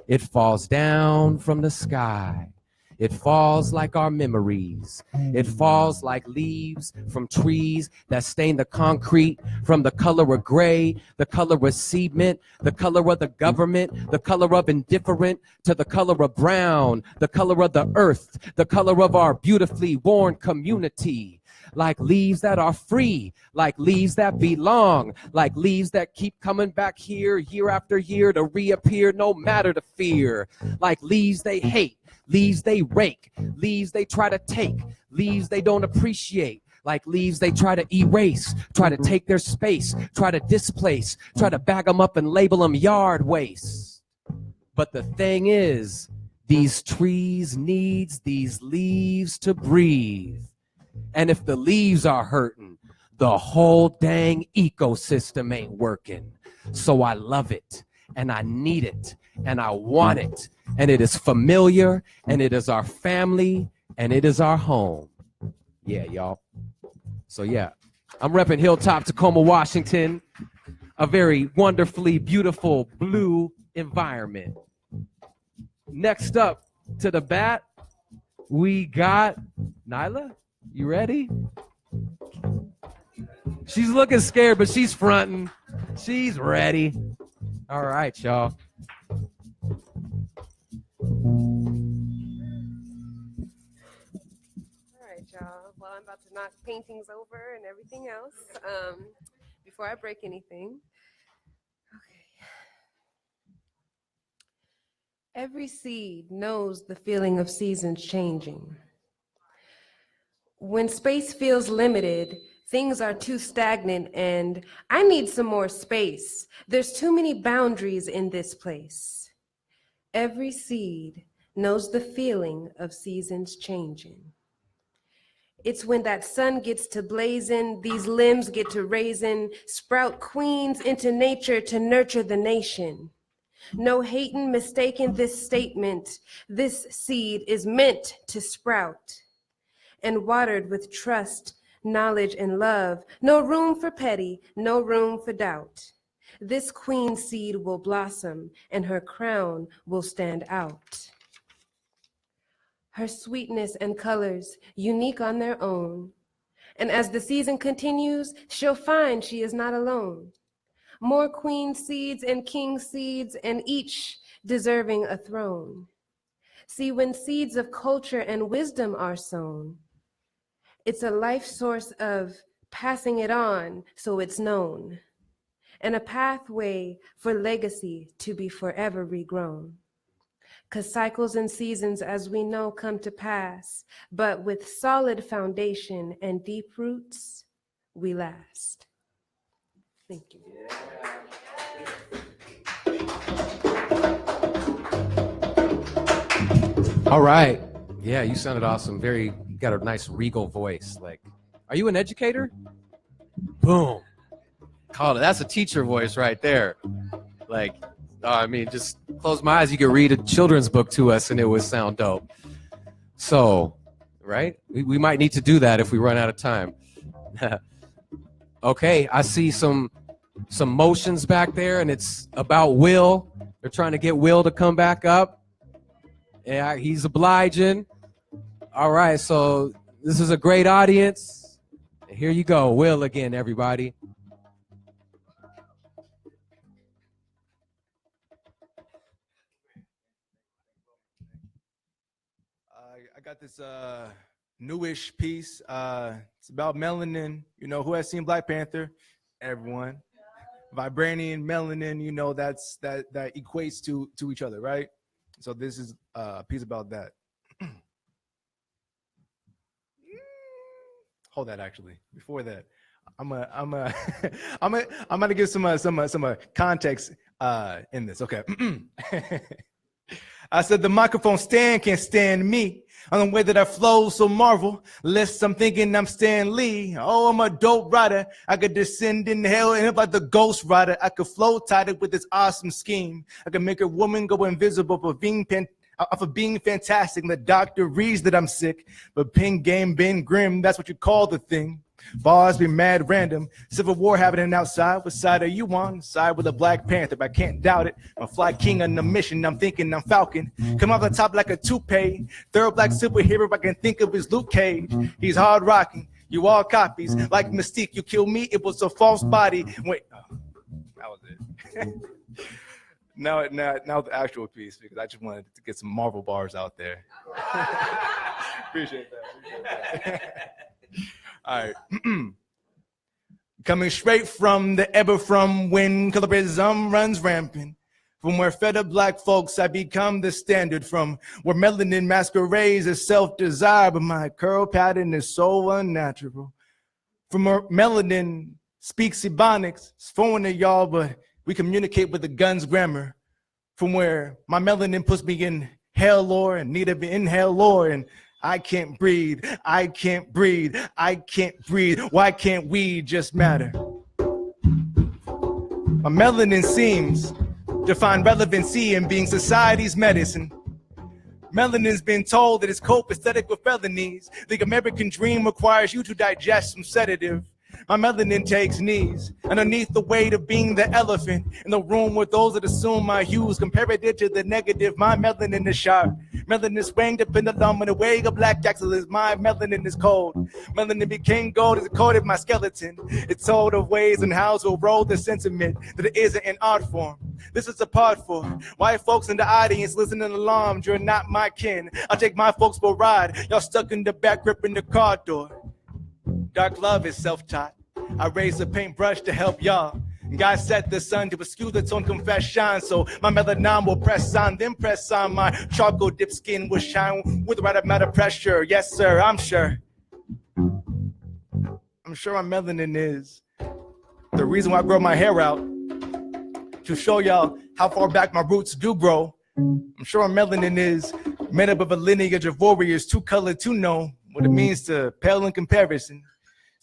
It falls down from the sky. It falls like our memories. It falls like leaves from trees that stain the concrete from the color of gray, the color of cement, the color of the government, the color of indifferent, to the color of brown, the color of the earth, the color of our beautifully worn community. Like leaves that are free, like leaves that belong, like leaves that keep coming back here year after year to reappear no matter the fear. Like leaves they hate, leaves they rake, leaves they try to take, leaves they don't appreciate. Like leaves they try to erase, try to take their space, try to displace, try to bag them up and label them yard waste. But the thing is, these trees needs these leaves to breathe. And if the leaves are hurting, the whole dang ecosystem ain't working. So I love it, and I need it, and I want it, and it is familiar, and it is our family, and it is our home. Yeah, y'all. So yeah, I'm repping Hilltop, Tacoma, Washington, a very wonderfully beautiful blue environment. Next up to the bat, we got Nyla. You ready? She's looking scared, but she's fronting. She's ready. All right, y'all. All right, y'all. Well, I'm about to knock paintings over and everything else before I break anything. Okay. Every seed knows the feeling of seasons changing. When space feels limited, things are too stagnant and I need some more space. There's too many boundaries in this place. Every seed knows the feeling of seasons changing. It's when that sun gets to blazing, these limbs get to raising, sprout queens into nature to nurture the nation. No hating, mistaking this statement. This seed is meant to sprout. And watered with trust, knowledge, and love. No room for petty, no room for doubt. This queen seed will blossom and her crown will stand out. Her sweetness and colors unique on their own. And as the season continues, she'll find she is not alone. More queen seeds and king seeds, and each deserving a throne. See, when seeds of culture and wisdom are sown, it's a life source of passing it on so it's known, and a pathway for legacy to be forever regrown. 'Cause cycles and seasons, as we know, come to pass, but with solid foundation and deep roots, we last. Thank you. All right. Yeah, you sounded awesome. You got a nice regal voice. Like, are you an educator? Boom. Called it. That's a teacher voice right there. Like, I mean, just close my eyes. You could read a children's book to us and it would sound dope. So, right? We might need to do that if we run out of time. Okay, I see some motions back there, and it's about Will. They're trying to get Will to come back up. Yeah, he's obliging. All right, so this is a great audience. Here you go, Will again, everybody. I got this newish piece. It's about melanin. You know, who has seen Black Panther? Everyone. Vibranium, melanin, you know, that equates to each other, right? So this is a piece about that. Hold that, actually. Before that, I'm gonna give some context in this. Okay. I said the microphone stand can't stand me on the way that I flow so marvel. Lest I'm thinking I'm Stan Lee. Oh, I'm a dope rider. I could descend in hell and up like the Ghost Rider. I could flow tighter with this awesome scheme. I could make a woman go invisible for being fantastic. And the doctor reads that I'm sick, but pin game been grim. That's what you call the thing. Bars be mad random. Civil war happening outside. What side are you on? Side with a Black Panther, but I can't doubt it. I'm Fly King on a mission. I'm thinking I'm Falcon. Come off the top like a toupee. Third black superhero I can think of is Luke Cage. He's hard rocking. You all copies. Like Mystique, you kill me. It was a false body. Wait, that was it. Now the actual piece, because I just wanted to get some Marvel bars out there. Appreciate that. All right. Coming straight from the ever from when colorism runs rampant. From where fed up Black folks, I become the standard. From where melanin masquerades as self-desire, but my curl pattern is so unnatural. From where melanin speaks Ebonics, it's foreign to y'all, but we communicate with the gun's grammar. From where my melanin puts me in hell lore and need to be in hell lore, and I can't breathe, I can't breathe, I can't breathe. Why can't we just matter? My melanin seems to find relevancy in being society's medicine. Melanin's been told that it's copacetic with felonies. The American dream requires you to digest some sedative. My melanin takes knees underneath the weight of being the elephant in the room with those that assume my hues comparative to the negative. My melanin is sharp. Melanin is swaying the pendulum in the way of black excellence. My melanin is cold. Melanin became gold as it coated my skeleton. It told of ways and how to roll the sentiment that it isn't an art form. This is a part for white folks in the audience listening alarmed. You're not my kin. I'll take my folks for a ride. Y'all stuck in the back gripping the car door. Dark love is self-taught. I raise a paintbrush to help y'all. God set the sun to eschew the tone confess shine. So my melanin will press on, then press on. My charcoal dip skin will shine with the right amount of pressure. Yes, sir, I'm sure. I'm sure my melanin is the reason why I grow my hair out. To show y'all how far back my roots do grow. I'm sure my melanin is made up of a lineage of warriors, too colored to know what it means to pale in comparison.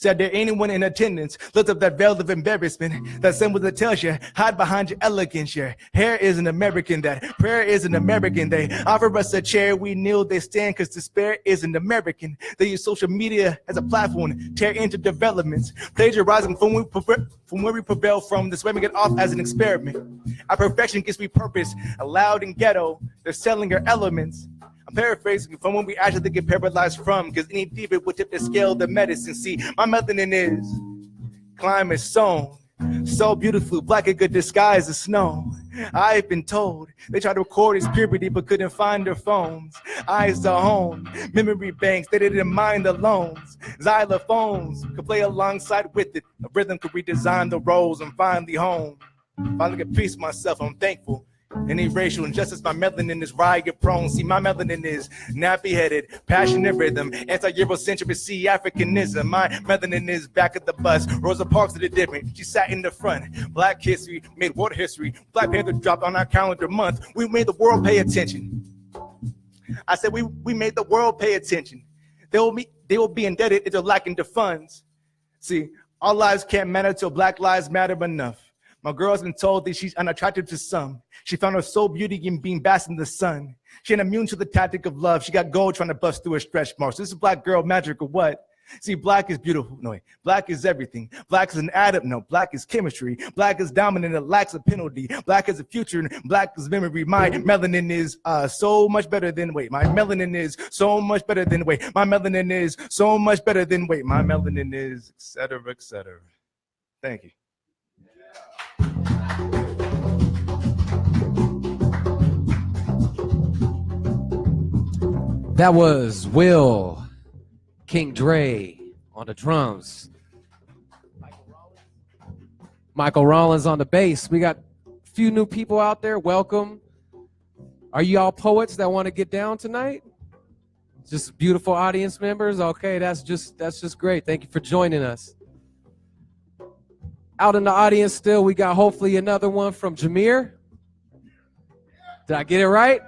Said there anyone in attendance lift up that veil of embarrassment, that symbol that tells you hide behind your elegance. Your hair is an American, that prayer is an American. They offer us a chair, we kneel, they stand, because despair is an American. They use social media as a platform to tear into developments, plagiarizing from where we prevail from. This way we get off as an experiment. Our perfection gives me purpose, loud and ghetto, they're selling our elements. I'm paraphrasing from when we actually get paralyzed from, because any deeper would tip the scale of the medicine. See, my melanin is climate sown, so beautifully black it could disguise the snow. I've been told they tried to record his puberty but couldn't find their phones. Eyes to home, memory banks, they didn't mind the loans. Xylophones could play alongside with it. A rhythm could redesign the roles and finally home. Finally get peace myself, I'm thankful. Any racial injustice, my melanin is riot prone. See, my melanin is nappy-headed, passionate rhythm, anti-Eurocentric, see Africanism. My melanin is back at the bus. Rosa Parks did it different. She sat in the front. Black history made world history. Black Panther dropped on our calendar month. We made the world pay attention. I said we made the world pay attention. They will be indebted if they're lacking the funds. See, our lives can't matter till Black lives matter enough. My girl has been told that she's unattractive to some. She found her soul beauty in being basked in the sun. She ain't immune to the tactic of love. She got gold trying to bust through her stretch marks. This is Black girl magic or what? See, black is beautiful. No, wait. Black is everything. Black is an atom. No, black is chemistry. Black is dominant. It lacks a penalty. Black is a future. And black is memory. My melanin is so much better than weight. My melanin is so much better than weight. My melanin is so much better than weight. My melanin is, et cetera, et cetera. Thank you. That was Will King Dre on the drums. Michael Rollins on the bass. We got a few new people out there. Welcome. Are you all poets that want to get down tonight? Just beautiful audience members? Okay, that's just great. Thank you for joining us. Out in the audience still, we got hopefully another one from Jameer. Did I get it right?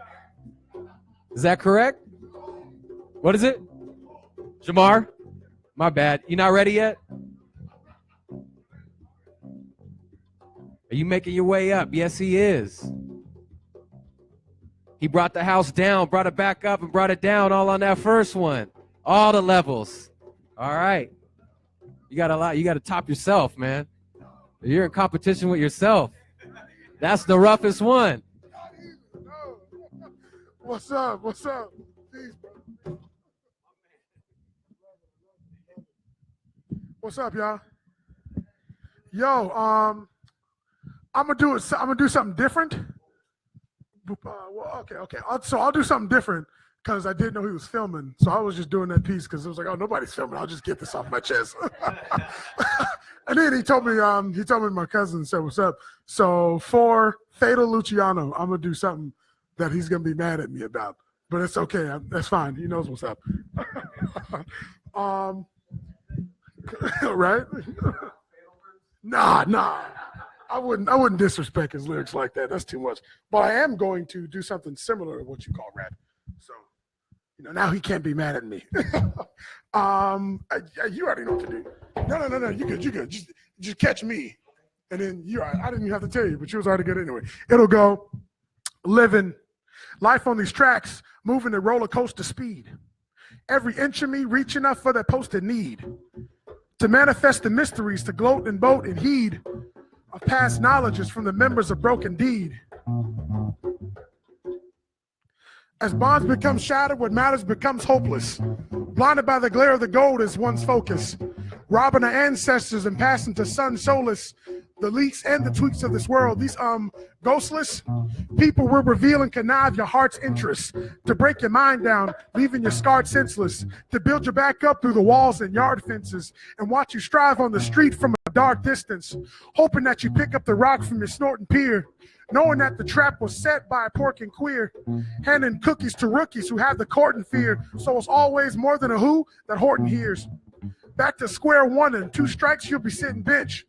Is that correct? What is it? Jamar? My bad. You not ready yet? Are you making your way up? Yes, he is. He brought the house down, brought it back up, and brought it down all on that first one. All the levels. All right. You got a lot. You got to top yourself, man. You're in competition with yourself. That's the roughest one. What's up? What's up? Peace, bro. What's up, y'all? Yo, I'm gonna do something different. Well, okay. So I'll do something different because I didn't know he was filming. So I was just doing that piece because it was like, oh, nobody's filming. I'll just get this off my chest. And then he told me my cousin said, what's up? So for Fatal Luciano, I'm gonna do something that he's gonna be mad at me about, but it's okay. That's fine. He knows what's up. Right? Nah. I wouldn't disrespect his lyrics like that. That's too much. But I am going to do something similar to what you call rap. So, now he can't be mad at me. You already know what to do. No. You good. Just catch me. And then I didn't even have to tell you, but you was already good anyway. It'll go, living life on these tracks, moving at roller coaster speed. Every inch of me reaching up for that posted need. To manifest the mysteries, to gloat and boat and heed of past knowledges from the members of broken deed. As bonds become shattered, what matters becomes hopeless. Blinded by the glare of the gold is one's focus. Robbing our ancestors and passing to sun solace. The leaks and the tweaks of this world, these ghostless people will reveal and connive your heart's interests, to break your mind down, leaving you scarred senseless, to build you back up through the walls and yard fences, and watch you strive on the street from a dark distance, hoping that you pick up the rock from your snorting peer, knowing that the trap was set by a pork and queer, handing cookies to rookies who have the court in fear, so it's always more than a who that Horton hears. Back to square one, and 2 strikes you'll be sitting bench.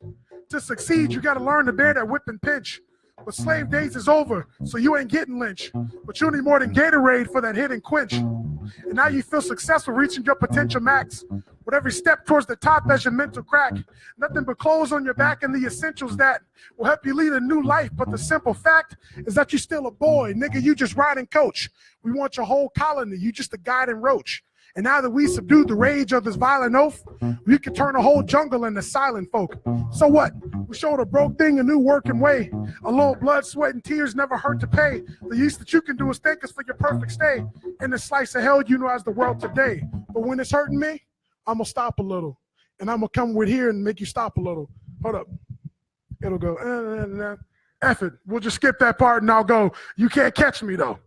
To succeed, you got to learn to bear that whip and pinch. But slave days is over, so you ain't getting lynched. But you need more than Gatorade for that hit and quench. And now you feel successful reaching your potential max. Whatever with every step towards the top as your mental crack. Nothing but clothes on your back and the essentials that will help you lead a new life. But the simple fact is that you're still a boy. Nigga, you just riding coach. We want your whole colony. You just a guiding roach. And now that we subdued the rage of this violent oath, we can turn a whole jungle into silent folk. So what? We showed a broke thing a new working way. A little blood, sweat, and tears never hurt to pay. The least that you can do is thank us for your perfect stay in the slice of hell you know as the world today. But when it's hurting me, I'm going to stop a little. And I'm going to come with here and make you stop a little. Hold up. It'll go, F it. We'll just skip that part and I'll go, you can't catch me though.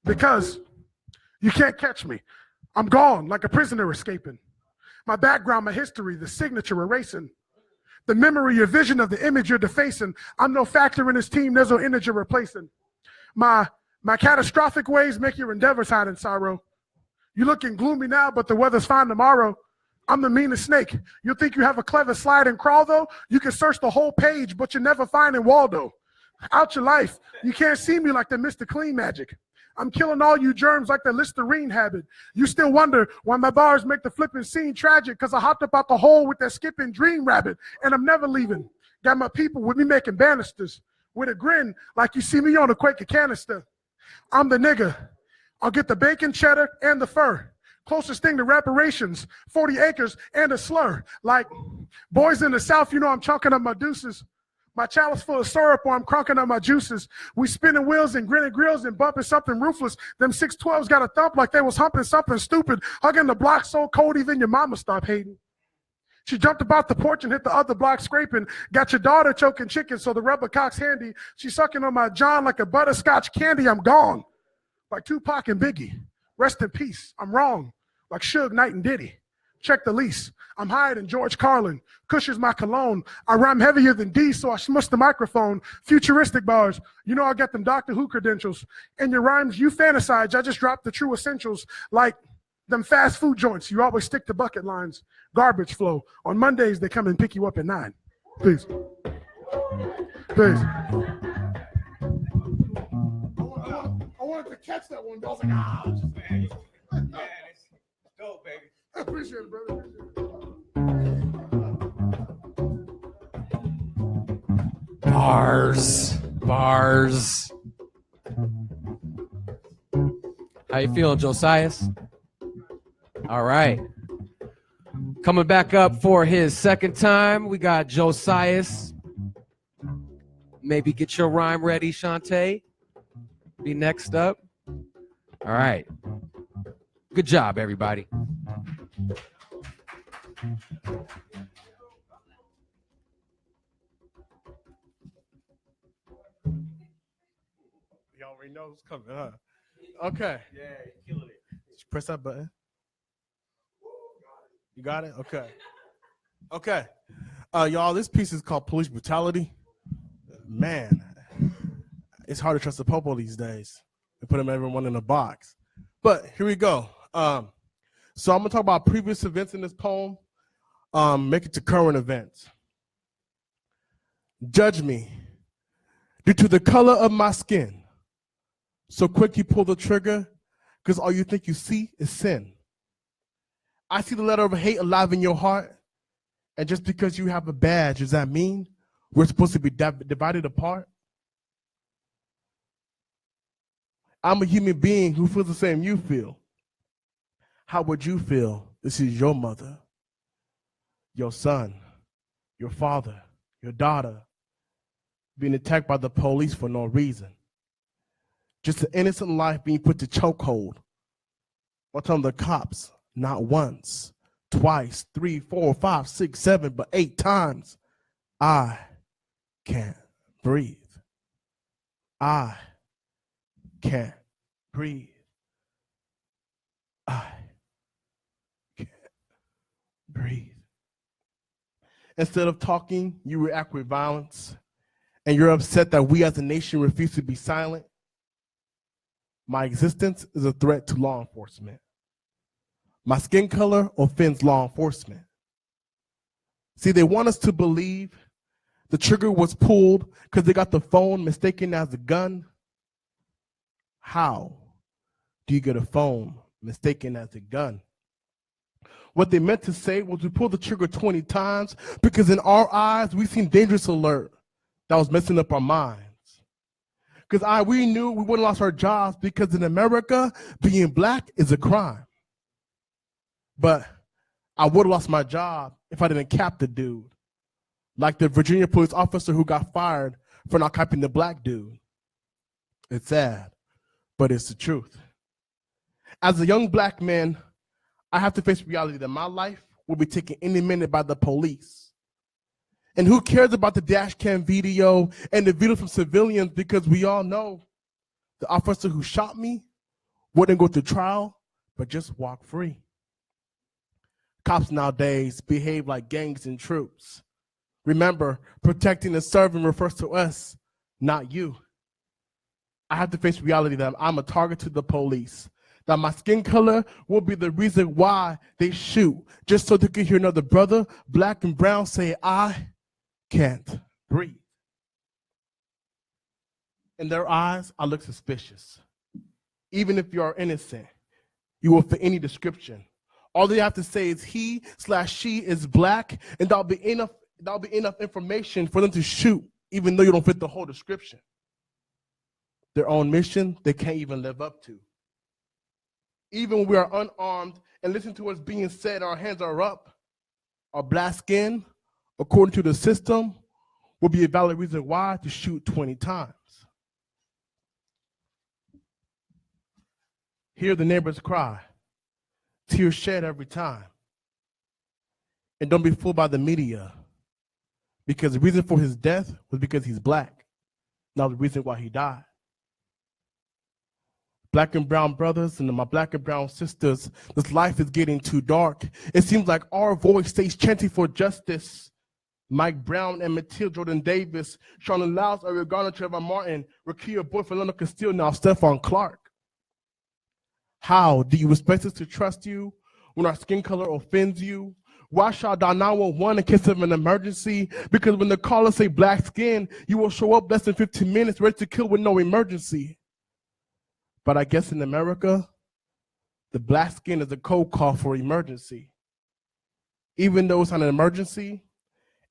Because you can't catch me. I'm gone like a prisoner escaping. My background, my history, the signature erasing. The memory, your vision of the image you're defacing. I'm no factor in this team, there's no integer replacing. My catastrophic ways make your endeavors hide in sorrow. You're looking gloomy now, but the weather's fine tomorrow. I'm the meanest snake. You think you have a clever slide and crawl though? You can search the whole page, but you're never finding Waldo. Out your life, you can't see me like the Mr. Clean magic. I'm killing all you germs like the Listerine habit. You still wonder why my bars make the flipping scene tragic, because I hopped up out the hole with that skipping dream rabbit, and I'm never leaving. Got my people with me making banisters with a grin like you see me on a Quaker canister. I'm the nigga. I'll get the bacon, cheddar, and the fur. Closest thing to reparations, 40 acres and a slur. Like boys in the South, you know I'm chunking up my deuces. My chalice full of syrup or I'm crunking up my juices. We spinning wheels and grinning grills and bumping something ruthless. Them 612s got a thump like they was humping something stupid. Hugging the block so cold even your mama stopped hating. She jumped about the porch and hit the other block scraping. Got your daughter choking chicken so the rubber cock's handy. She's sucking on my John like a butterscotch candy. I'm gone. Like Tupac and Biggie. Rest in peace. I'm wrong. Like Suge Knight and Diddy. Check the lease. I'm higher than George Carlin. Kush is my cologne. I rhyme heavier than D, so I smush the microphone. Futuristic bars. You know I got them Doctor Who credentials. In your rhymes, you fantasize. I just dropped the true essentials. Like them fast food joints. You always stick to bucket lines. Garbage flow. On Mondays, they come and pick you up at 9. Please. Please. I wanted to catch that one. I was like, ah. Man, it's dope, baby. I appreciate it, brother. Bars. How you feeling, Josias? All right. Coming back up for his second time, we got Josias. Maybe get your rhyme ready, Shantae. Be next up. All right. Good job, everybody. You already know who's coming, huh? Okay. Yeah, you're killing it. Just press that button. You got it? Okay. Okay. Y'all, this piece is called Police Brutality. Man, it's hard to trust the popo these days and put them everyone in a box. But here we go. So I'm gonna talk about previous events in this poem, make it to current events. Judge me due to the color of my skin. So quick you pull the trigger, because all you think you see is sin. I see the letter of hate alive in your heart, and just because you have a badge, does that mean we're supposed to be divided apart? I'm a human being who feels the same you feel. How would you feel? This is your mother, your son, your father, your daughter, being attacked by the police for no reason. Just an innocent life being put to chokehold. While telling the cops, not once, twice, 3, 4, 5, 6, 7, but 8 times, I can't breathe. I can't breathe. I can't breathe. Instead of talking, you react with violence, and you're upset that we as a nation refuse to be silent. My existence is a threat to law enforcement. My skin color offends law enforcement. See, they want us to believe the trigger was pulled because they got the phone mistaken as a gun. How do you get a phone mistaken as a gun? What they meant to say was we pulled the trigger 20 times because in our eyes, we seen dangerous alert that was messing up our minds. Because we knew we wouldn't lost our jobs because in America, being black is a crime. But I would have lost my job if I didn't cap the dude. Like the Virginia police officer who got fired for not capping the black dude. It's sad, but it's the truth. As a young black man, I have to face reality that my life will be taken any minute by the police. And who cares about the dash cam video and the video from civilians, because we all know the officer who shot me wouldn't go to trial, but just walk free. Cops nowadays behave like gangs and troops. Remember, protecting and serving refers to us, not you. I have to face reality that I'm a target to the police, that my skin color will be the reason why they shoot, just so they can hear another brother, black and brown, say, I can't breathe. In their eyes, I look suspicious. Even if you are innocent, you will fit any description. All they have to say is he/she is black, and that'll be enough information for them to shoot, even though you don't fit the whole description. Their own mission, they can't even live up to. Even when we are unarmed and listen to what's being said, our hands are up. Our black skin, according to the system, will be a valid reason why to shoot 20 times. Hear the neighbors cry, tears shed every time. And don't be fooled by the media, because the reason for his death was because he's black, not the reason why he died. Black and brown brothers and my black and brown sisters, this life is getting too dark. It seems like our voice stays chanting for justice. Mike Brown and Matilda Jordan Davis, Shauna Lyles, Eric Garner, Trevor Martin, Rakia Boy, Philando Castile, now Stephon Clark. How do you expect us to trust you when our skin color offends you? Why should I dial 911 in case of an emergency? Because when the callers say black skin, you will show up less than 15 minutes ready to kill with no emergency. But I guess in America, the black skin is a code call for emergency. Even though it's not an emergency,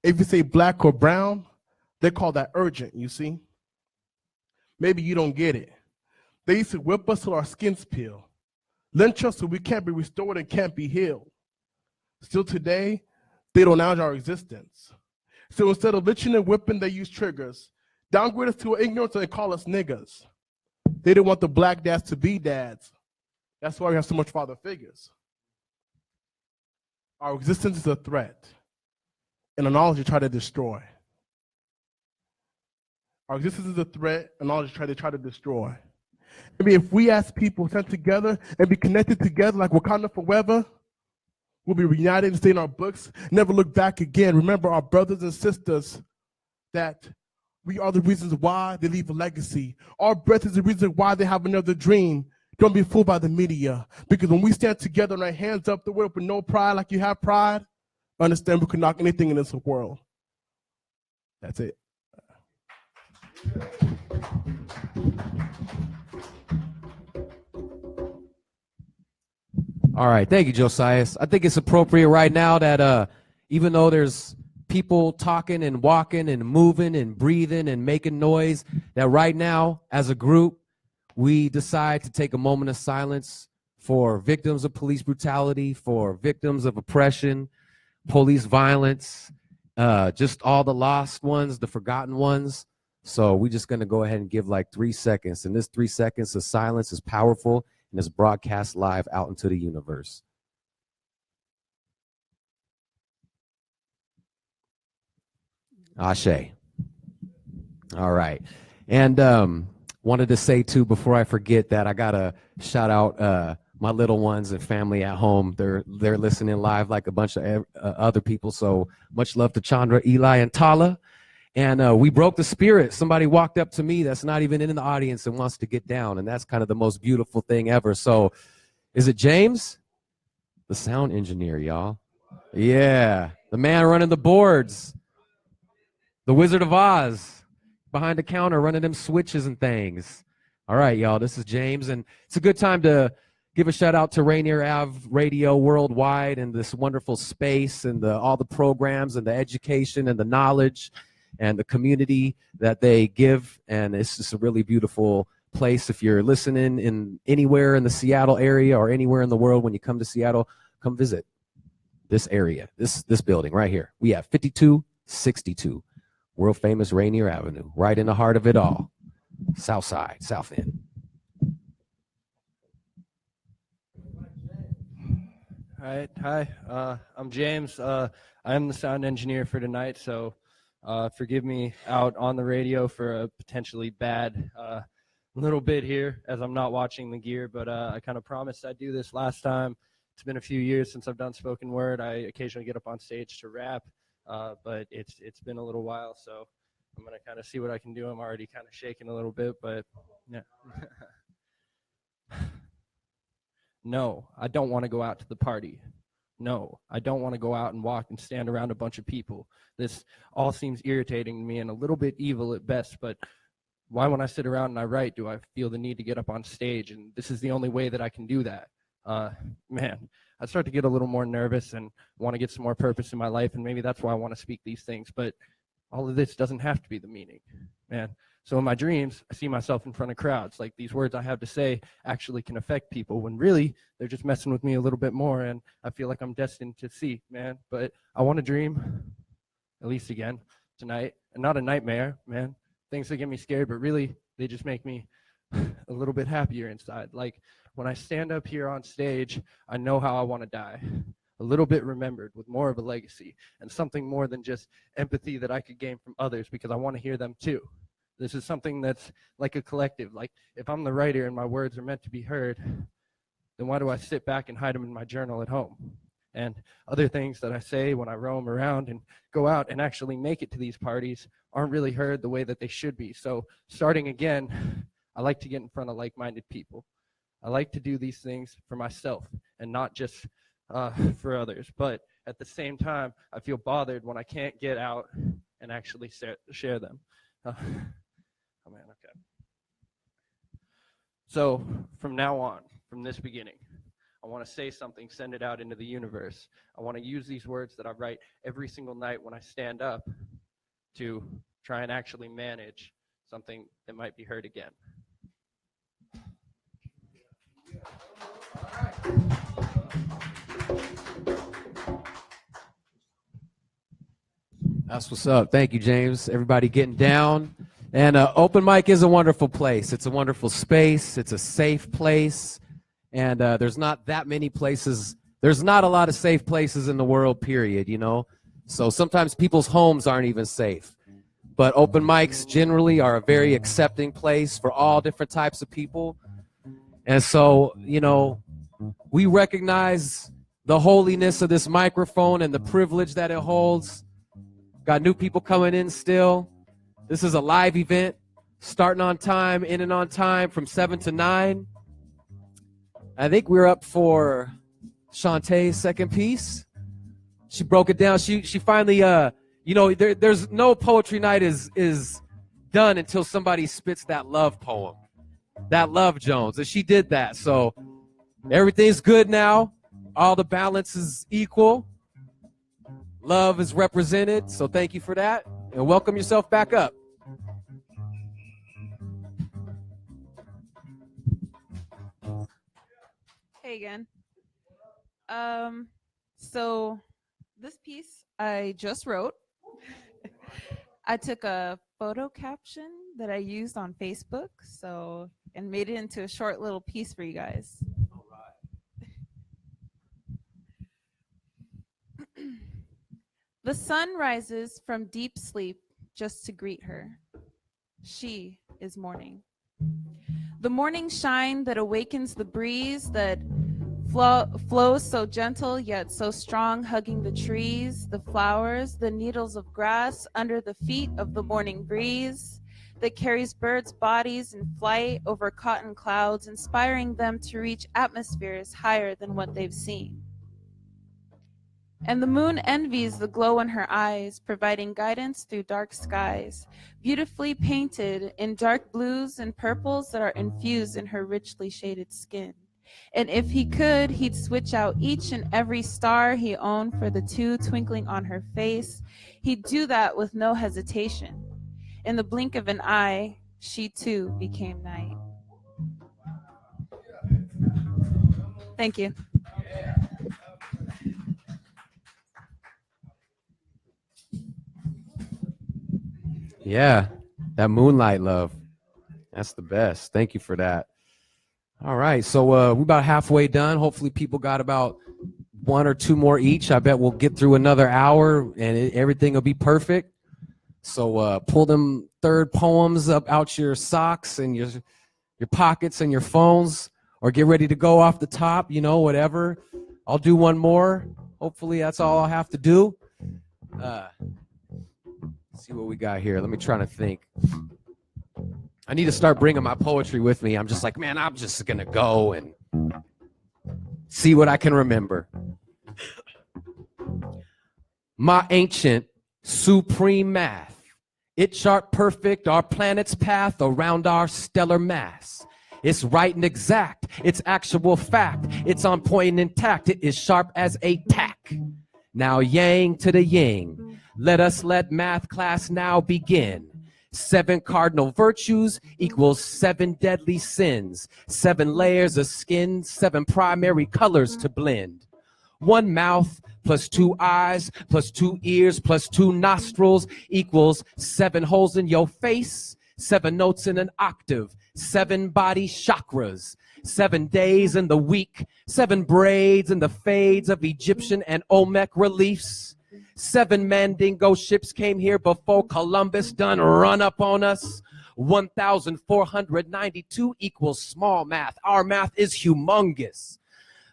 if you say black or brown, they call that urgent, you see? Maybe you don't get it. They used to whip us till our skins peel, lynch us so we can't be restored and can't be healed. Still today, they don't acknowledge our existence. So instead of lynching and whipping, they use triggers, downgrade us to ignorance and call us niggas. They didn't want the black dads to be dads. That's why we have so much father figures. Our existence is a threat, and a knowledge you try to destroy. Our existence is a threat, and knowledge you try to destroy. Maybe if we as people stand together and be connected together like Wakanda forever, we'll be reunited and stay in our books, never look back again. Remember our brothers and sisters, that we are the reasons why they leave a legacy. Our breath is the reason why they have another dream. Don't be fooled by the media, because when we stand together and our hands up the world with no pride like you have pride, understand we can knock anything in this world. That's it. All right, thank you, Josiah. I think it's appropriate right now that even though there's people talking and walking and moving and breathing and making noise, that right now, as a group, we decide to take a moment of silence for victims of police brutality, for victims of oppression, police violence, just all the lost ones, the forgotten ones. So we're just going to go ahead and give like 3 seconds. And this 3 seconds of silence is powerful, and it's broadcast live out into the universe. Ashe. All right. And wanted to say, too, before I forget, that I got to shout out my little ones and family at home. They're listening live like a bunch of other people. So much love to Chandra, Eli, and Tala. And we broke the spirit. Somebody walked up to me that's not even in the audience and wants to get down. And that's kind of the most beautiful thing ever. So is it James? The sound engineer, y'all. Yeah. The man running the boards. The Wizard of Oz. Behind the counter running them switches and things. All right, y'all. This is James. And it's a good time to give a shout out to Rainier Ave Radio Worldwide and this wonderful space and all the programs and the education and the knowledge and the community that they give. And it's just a really beautiful place. If you're listening in anywhere in the Seattle area or anywhere in the world, when you come to Seattle, come visit this area, this building right here. We have 5262 world famous Rainier Avenue, right in the heart of it all. South side, South End. All right, hi, I'm James. I am the sound engineer for tonight, so forgive me out on the radio for a potentially bad little bit here, as I'm not watching the gear, but I kind of promised I'd do this last time. It's been a few years since I've done spoken word. I occasionally get up on stage to rap, but it's been a little while, so I'm going to kind of see what I can do. I'm already kind of shaking a little bit, but yeah. No, I don't want to go out to the party. No, I don't want to go out and walk and stand around a bunch of people. This all seems irritating to me and a little bit evil at best, but why when I sit around and I write do I feel the need to get up on stage? And this is the only way that I can do that. Man, I start to get a little more nervous and want to get some more purpose in my life, and maybe that's why I want to speak these things, but all of this doesn't have to be the meaning, man. So in my dreams, I see myself in front of crowds. Like these words I have to say actually can affect people when really they're just messing with me a little bit more, and I feel like I'm destined to see, man. But I want to dream, at least again, tonight. And not a nightmare, man. Things that get me scared, but really they just make me a little bit happier inside. Like when I stand up here on stage, I know how I want to die. A little bit remembered with more of a legacy and something more than just empathy that I could gain from others, because I want to hear them too. This is something that's like a collective. Like if I'm the writer and my words are meant to be heard, then why do I sit back and hide them in my journal at home? And other things that I say when I roam around and go out and actually make it to these parties aren't really heard the way that they should be. So starting again, I like to get in front of like-minded people. I like to do these things for myself and not just for others. But at the same time, I feel bothered when I can't get out and actually share them. Oh man, okay. So from now on, from this beginning, I want to say something, send it out into the universe. I want to use these words that I write every single night when I stand up to try and actually manage something that might be heard again. That's what's up. Thank you, James. Everybody getting down. And open mic is a wonderful place. It's a wonderful space. It's a safe place. And there's not that many places. There's not a lot of safe places in the world, period, you know. So sometimes people's homes aren't even safe. But open mics generally are a very accepting place for all different types of people. And so, you know, we recognize the holiness of this microphone and the privilege that it holds. Got new people coming in still. This is a live event, starting on time, ending on time from 7 to 9. I think we're up for Shantae's second piece. She broke it down. She finally, you know, there's no poetry night is done until somebody spits that love poem, that Love Jones, and she did that. So everything's good now. All the balance is equal. Love is represented. So thank you for that, and welcome yourself back up. Hey again. So this piece I just wrote. I took a photo caption that I used on Facebook, and made it into a short little piece for you guys. All right. The sun rises from deep sleep just to greet her. She is morning. The morning shine that awakens the breeze that flows so gentle yet so strong, hugging the trees, the flowers, the needles of grass under the feet of the morning breeze that carries birds' bodies in flight over cotton clouds, inspiring them to reach atmospheres higher than what they've seen. And the moon envies the glow in her eyes, providing guidance through dark skies, beautifully painted in dark blues and purples that are infused in her richly shaded skin. And if he could, he'd switch out each and every star he owned for the two twinkling on her face. He'd do that with no hesitation. In the blink of an eye, she too became night. Thank you. Yeah, that moonlight love. That's the best. Thank you for that. All right, so we're about halfway done. Hopefully people got about one or two more each. I bet we'll get through another hour and everything will be perfect. So pull them third poems up out your socks and your pockets and your phones, or get ready to go off the top, you know, whatever. I'll do one more. Hopefully that's all I'll have to do. See what we got here. Let me try to think. I need to start bringing my poetry with me. I'm just like, man, I'm just going to go and see what I can remember. My ancient supreme math, it chart perfect our planet's path around our stellar mass. It's right and exact. It's actual fact. It's on point and intact. It is sharp as a tack. Now yang to the yin. Let math class now begin. 7 cardinal virtues equals 7 deadly sins. 7 layers of skin, 7 primary colors to blend. 1 mouth plus 2 eyes plus 2 ears plus 2 nostrils equals 7 holes in your face, 7 notes in an octave, 7 body chakras, 7 days in the week, 7 braids in the fades of Egyptian and Olmec reliefs. 7 Mandingo ships came here before Columbus done run up on us. 1,492 equals small math. Our math is humongous.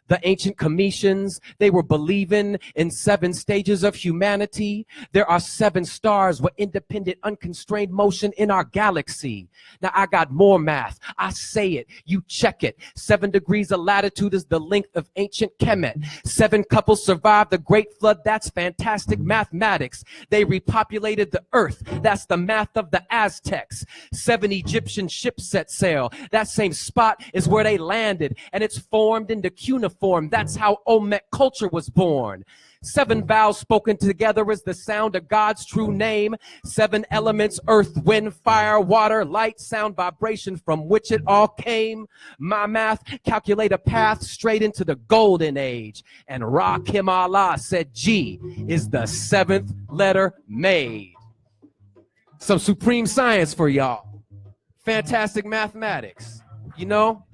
The ancient Cometians, they were believing in 7 stages of humanity. There are 7 stars with independent, unconstrained motion in our galaxy. Now I got more math. I say it, you check it. 7 degrees of latitude is the length of ancient Kemet. 7 couples survived the Great Flood. That's fantastic mathematics. They repopulated the earth. That's the math of the Aztecs. 7 Egyptian ships set sail. That same spot is where they landed, and it's formed into cuneiform. That's how Olmec culture was born. 7 vowels spoken together is the sound of God's true name. 7 elements, earth, wind, fire, water, light, sound, vibration, from which it all came. My math calculate a path straight into the golden age. And Rakim Allah said G is the 7th letter made. Some supreme science for y'all. Fantastic mathematics. You know?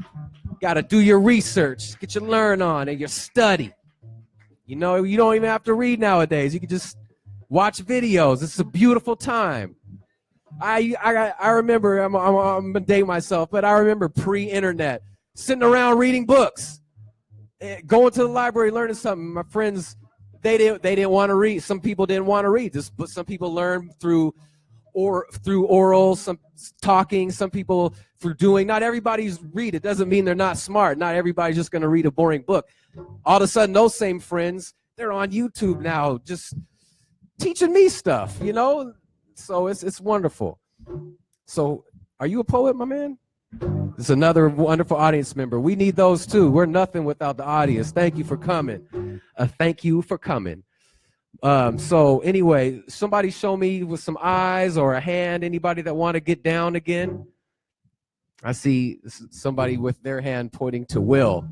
Got to do your research, get your learn on and your study. You know, you don't even have to read nowadays. You can just watch videos. It's a beautiful time. I remember, I'm gonna date myself, but I remember pre-internet, sitting around reading books, going to the library, learning something. My friends, they didn't want to read. Some people didn't want to read this, but some people learn through oral, some talking, some people through doing. Not everybody's read. It doesn't mean they're not smart. Not everybody's just going to read a boring book. All of a sudden, those same friends, they're on YouTube now just teaching me stuff, you know? So it's wonderful. So are you a poet, my man? It's another wonderful audience member. We need those too. We're nothing without the audience. Thank you for coming. Thank you for coming. So anyway, somebody show me with some eyes or a hand, anybody that want to get down again. I see somebody with their hand pointing to Will.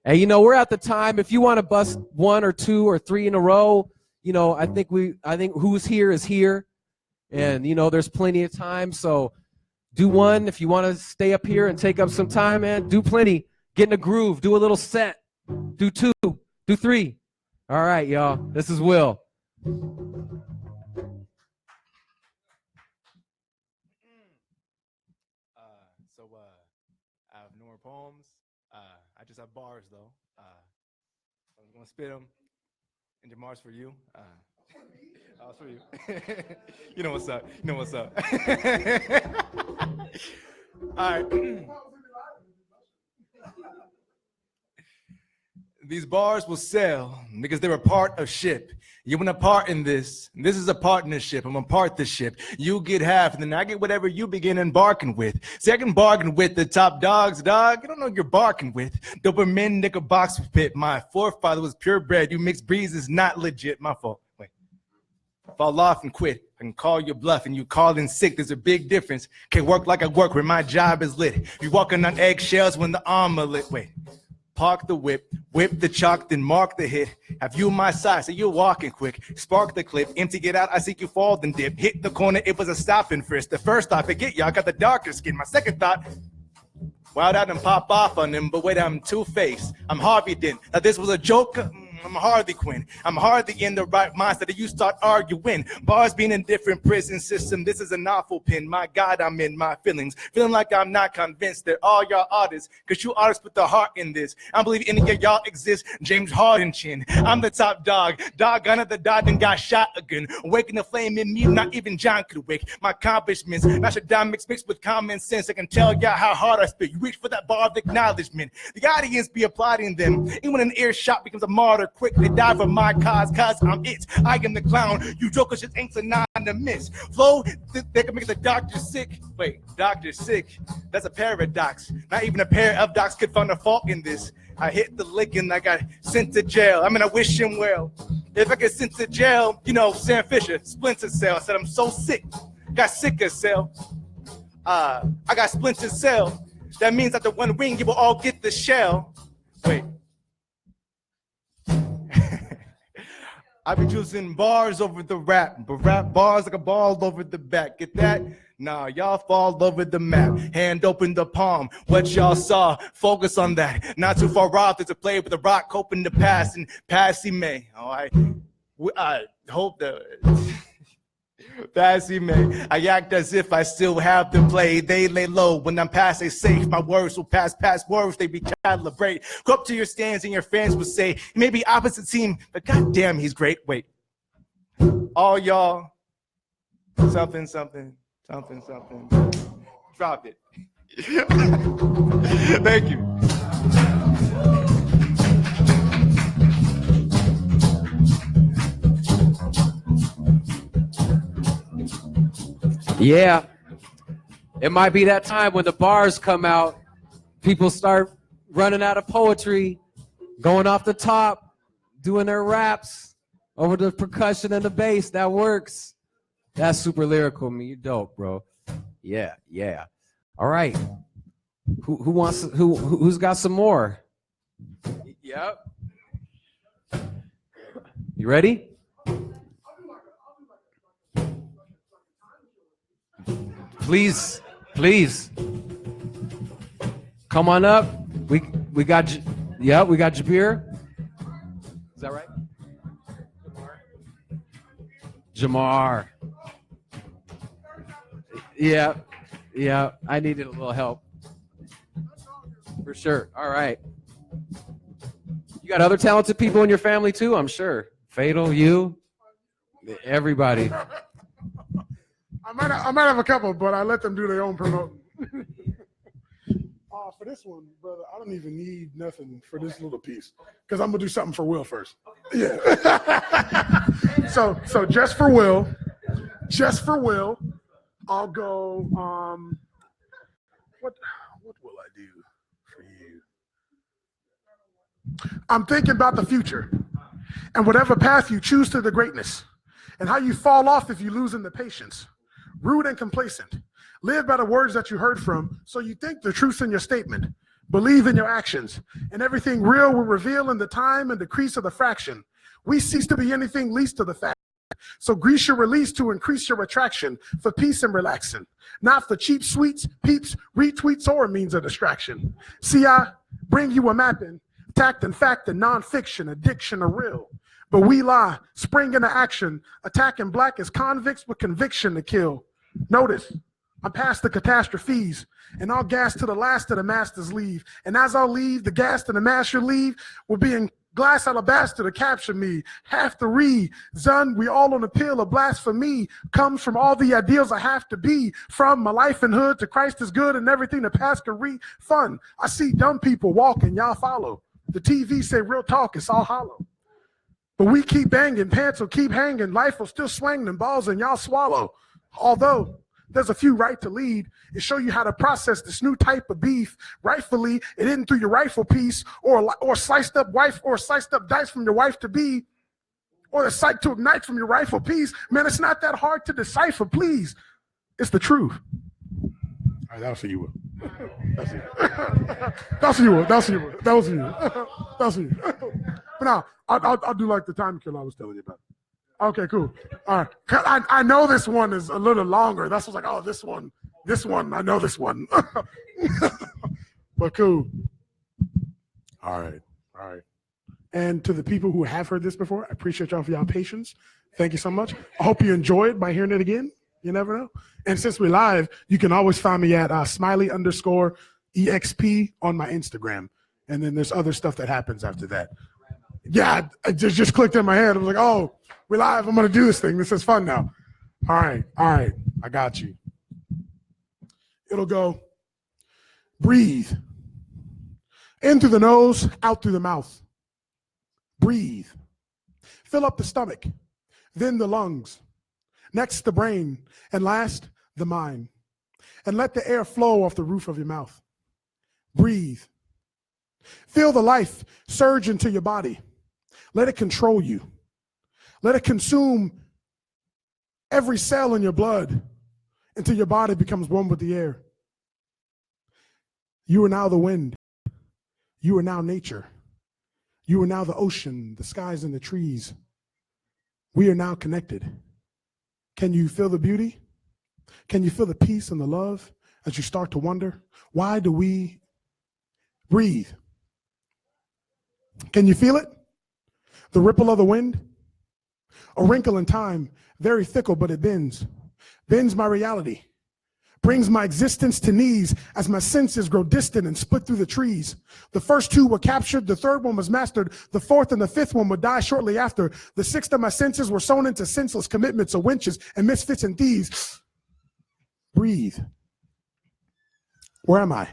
And you know, we're at the time, if you want to bust 1 or 2 or 3 in a row, you know, I think who's here is here. And you know, there's plenty of time. So do 1 if you want to stay up here and take up some time, man. Do plenty. Get in a groove. Do a little set. Do 2. Do 3. All right, y'all. This is Will. I have no more poems. I just have bars, though. I'm going to spit them. And Jamar's for you. It's for you. You know what's up. You know what's up. All right. These bars will sell because they're a part of ship. You want a part in this. This is a partnership. I'm a partnership. You get half, and then I get whatever you begin embarking with. See, I can bargain with the top dogs, dog. You don't know what you're barking with. Doberman Nickel box pit. My forefather was purebred. You mixed breeds is not legit. My fault. Wait. Fall off and quit. I can call your bluff and you call in sick. There's a big difference. Can't work like I work when my job is lit. You walking on eggshells when the armor lit. Wait. Park the whip, whip the chalk, then mark the hit. Have you my size, so you're walking quick. Spark the clip, empty get out, I see you fall, then dip. Hit the corner, it was a stop and frisk. The first thought, forget y'all got the darker skin. My second thought, wild out and pop off on them, but wait, I'm Two-Face. I'm Harvey Dent. Now this was a joke. I'm Harley Quinn. I'm hardly in the right mindset that you start arguing. Bars being in different prison system. This is an awful pin. My God, I'm in my feelings. Feeling like I'm not convinced that all y'all artists, because you artists put the heart in this. I don't believe any of y'all exist. James Harden chin. I'm the top dog. Doggone it, the dog done got shot again. Awaken the flame in me, not even John could wake. My accomplishments, Nostradamus mixed with common sense. I can tell y'all how hard I spit. You reach for that bar of acknowledgement. The audience be applauding them. Even when an earshot becomes a martyr, quick, they die for my cause I'm it. I am the clown. You jokers just ain't synonymous. Flow, they can make the doctor sick. Wait, doctor sick? That's a paradox. Not even a pair of docs could find a fault in this. I hit the lick and I got sent to jail. I mean, I wish him well. If I get sent to jail, you know, Sam Fisher, splinter cell. I said I'm so sick. Got sicker cell. I got splinter cell. That means after one wing, you will all get the shell. Wait. I be choosing bars over the rap, but rap bars like a ball over the back. Get that? Nah, y'all fall over the map. Hand open the palm. What y'all saw, focus on that. Not too far off, there's a play with the rock, hoping to pass, and pass he may. All right. I hope that. Pass he may. I act as if I still have the play. They lay low when I'm past, they safe. My words will pass words, they be calibrate. Go up to your stands and your fans will say, he may be opposite team, but goddamn, he's great. Wait. All y'all, something. Drop it. Thank you. Yeah, it might be that time when the bars come out, people start running out of poetry, going off the top, doing their raps over the percussion and the bass. That works. That's super lyrical, man. You dope, bro. Yeah. All right. Who's got some more? Yep. You ready? Please, come on up. We got Jabir. Is that right? Jamar. Yeah. I needed a little help. For sure. All right. You got other talented people in your family too, I'm sure. Fatal, you, everybody. I might have a couple, but I let them do their own promoting. For this one, brother, I don't even need nothing for this little piece because I'm gonna do something for Will first. Yeah. So just for Will, I'll go. What will I do for you? I'm thinking about the future and whatever path you choose to the greatness, and how you fall off if you lose in the patience. Rude and complacent. Live by the words that you heard from, so you think the truth in your statement. Believe in your actions, and everything real will reveal in the time and decrease of the fraction. We cease to be anything least to the fact. So grease your release to increase your attraction for peace and relaxing. Not for cheap sweets, peeps, retweets, or a means of distraction. See, I bring you a mapping, tact and fact and nonfiction, addiction or real. But we lie, spring into action, attacking black as convicts with conviction to kill. Notice, I'm past the catastrophes, and I'll gas to the last of the masters leave. And as I'll leave, the gas to the master leave will be in glass alabaster to capture me. Have to reason, we all on a pill of blasphemy comes from all the ideals I have to be. From my life and hood to Christ is good and everything the past can refund. I see dumb people walking, y'all follow. The TV say real talk, it's all hollow. But we keep banging, pants will keep hanging, life will still swing them balls and y'all swallow. Although there's a few right to lead and show you how to process this new type of beef. Rightfully, it isn't through your rifle piece or sliced up wife or sliced up dice from your wife to be, or the sight to ignite from your rifle piece. Man, it's not that hard to decipher, please. It's the truth. All right, that was for you. That's for you. That's for you. That's for you. That was for you. That's for you. But now, I'll do like the time killer I was telling you about. Okay, cool. All right. I know this one is a little longer. That's what's like, oh, this one, I know this one. But cool. All right. And to the people who have heard this before, I appreciate y'all for y'all patience. Thank you so much. I hope you enjoyed by hearing it again. You never know. And since we're live, you can always find me at smiley_exp on my Instagram. And then there's other stuff that happens after that. Yeah, I just clicked in my head. I was like, oh, we're live. I'm going to do this thing. This is fun now. All right. I got you. It'll go, breathe. In through the nose, out through the mouth. Breathe. Fill up the stomach, then the lungs. Next, the brain, and last, the mind. And let the air flow off the roof of your mouth. Breathe. Feel the life surge into your body. Let it control you. Let it consume every cell in your blood until your body becomes one with the air. You are now the wind. You are now nature. You are now the ocean, the skies, and the trees. We are now connected. Can you feel the beauty? Can you feel the peace and the love as you start to wonder, why do we breathe? Can you feel it? The ripple of the wind? A wrinkle in time, very fickle, but it bends. Bends my reality. Brings my existence to knees as my senses grow distant and split through the trees. The first two were captured, the third one was mastered, the fourth and the fifth one would die shortly after. The sixth of my senses were sewn into senseless commitments of wenches and misfits and thieves. Breathe. Where am I?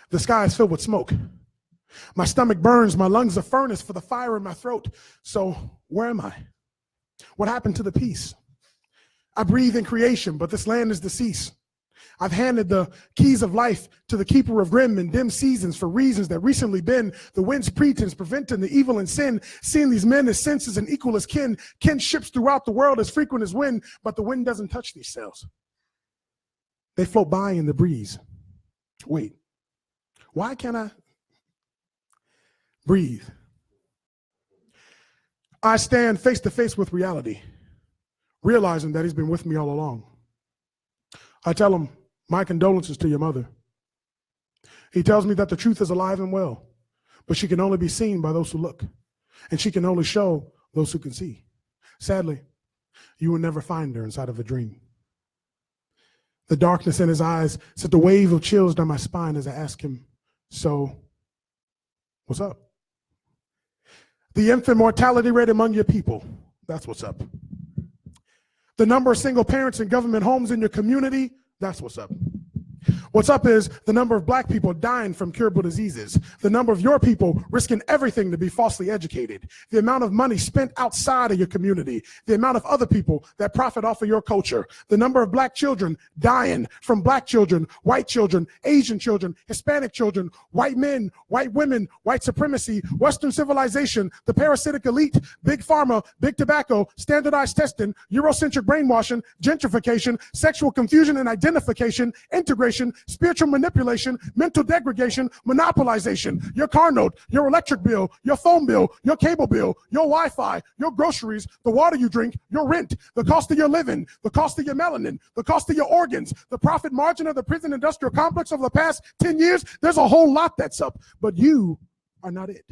The sky is filled with smoke. My stomach burns, my lungs are furnace for the fire in my throat. So where am I? What happened to the peace? I breathe in creation, but this land is deceased. I've handed the keys of life to the keeper of grim and dim seasons for reasons that recently been the wind's pretense, preventing the evil and sin, seeing these men as senses and equal as kin, kinships throughout the world as frequent as wind, but the wind doesn't touch these sails. They float by in the breeze. Wait, why can't I breathe? I stand face to face with reality, realizing that he's been with me all along. I tell him, my condolences to your mother. He tells me that the truth is alive and well, but she can only be seen by those who look, and she can only show those who can see. Sadly, you will never find her inside of a dream. The darkness in his eyes sent a wave of chills down my spine as I ask him, so, what's up? The infant mortality rate among your people, that's what's up. The number of single parents in government homes in your community, that's what's up. What's up is the number of black people dying from curable diseases, the number of your people risking everything to be falsely educated, the amount of money spent outside of your community, the amount of other people that profit off of your culture, the number of black children dying from black children, white children, Asian children, Hispanic children, white men, white women, white supremacy, Western civilization, the parasitic elite, big pharma, big tobacco, standardized testing, Eurocentric brainwashing, gentrification, sexual confusion and identification, integration, spiritual manipulation, mental degradation, monopolization, your car note, your electric bill, your phone bill, your cable bill, your Wi-Fi, your groceries, the water you drink, your rent, the cost of your living, the cost of your melanin, the cost of your organs, the profit margin of the prison industrial complex over the past 10 years. There's a whole lot that's up, but you are not it.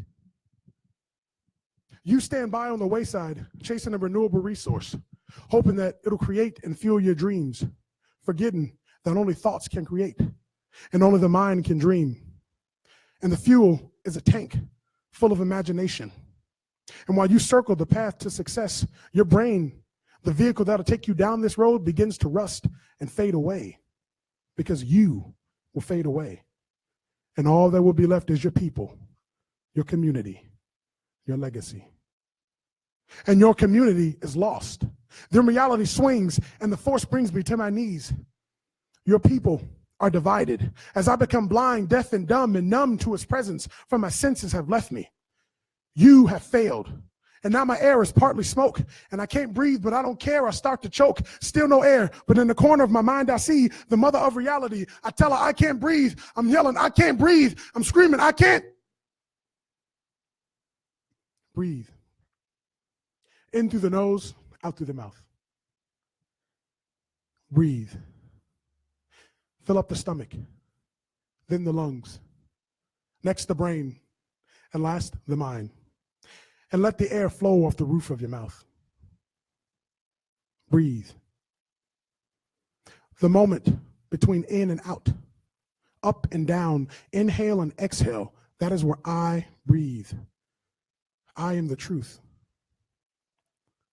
You stand by on the wayside, chasing a renewable resource, hoping that it'll create and fuel your dreams, forgetting that only thoughts can create and only the mind can dream. And the fuel is a tank full of imagination. And while you circle the path to success, your brain, the vehicle that'll take you down this road, begins to rust and fade away because you will fade away. And all that will be left is your people, your community, your legacy. And your community is lost. Then reality swings and the force brings me to my knees. Your people are divided. As I become blind, deaf, and dumb and numb to his presence, for my senses have left me. You have failed. And now my air is partly smoke, and I can't breathe, but I don't care. I start to choke. Still no air, but in the corner of my mind I see the mother of reality. I tell her I can't breathe. I'm yelling, I can't breathe. I'm screaming, I can't breathe. In through the nose, out through the mouth. Breathe. Fill up the stomach, then the lungs, next the brain, and last the mind. And let the air flow off the roof of your mouth. Breathe. The moment between in and out, up and down, inhale and exhale, that is where I breathe. I am the truth.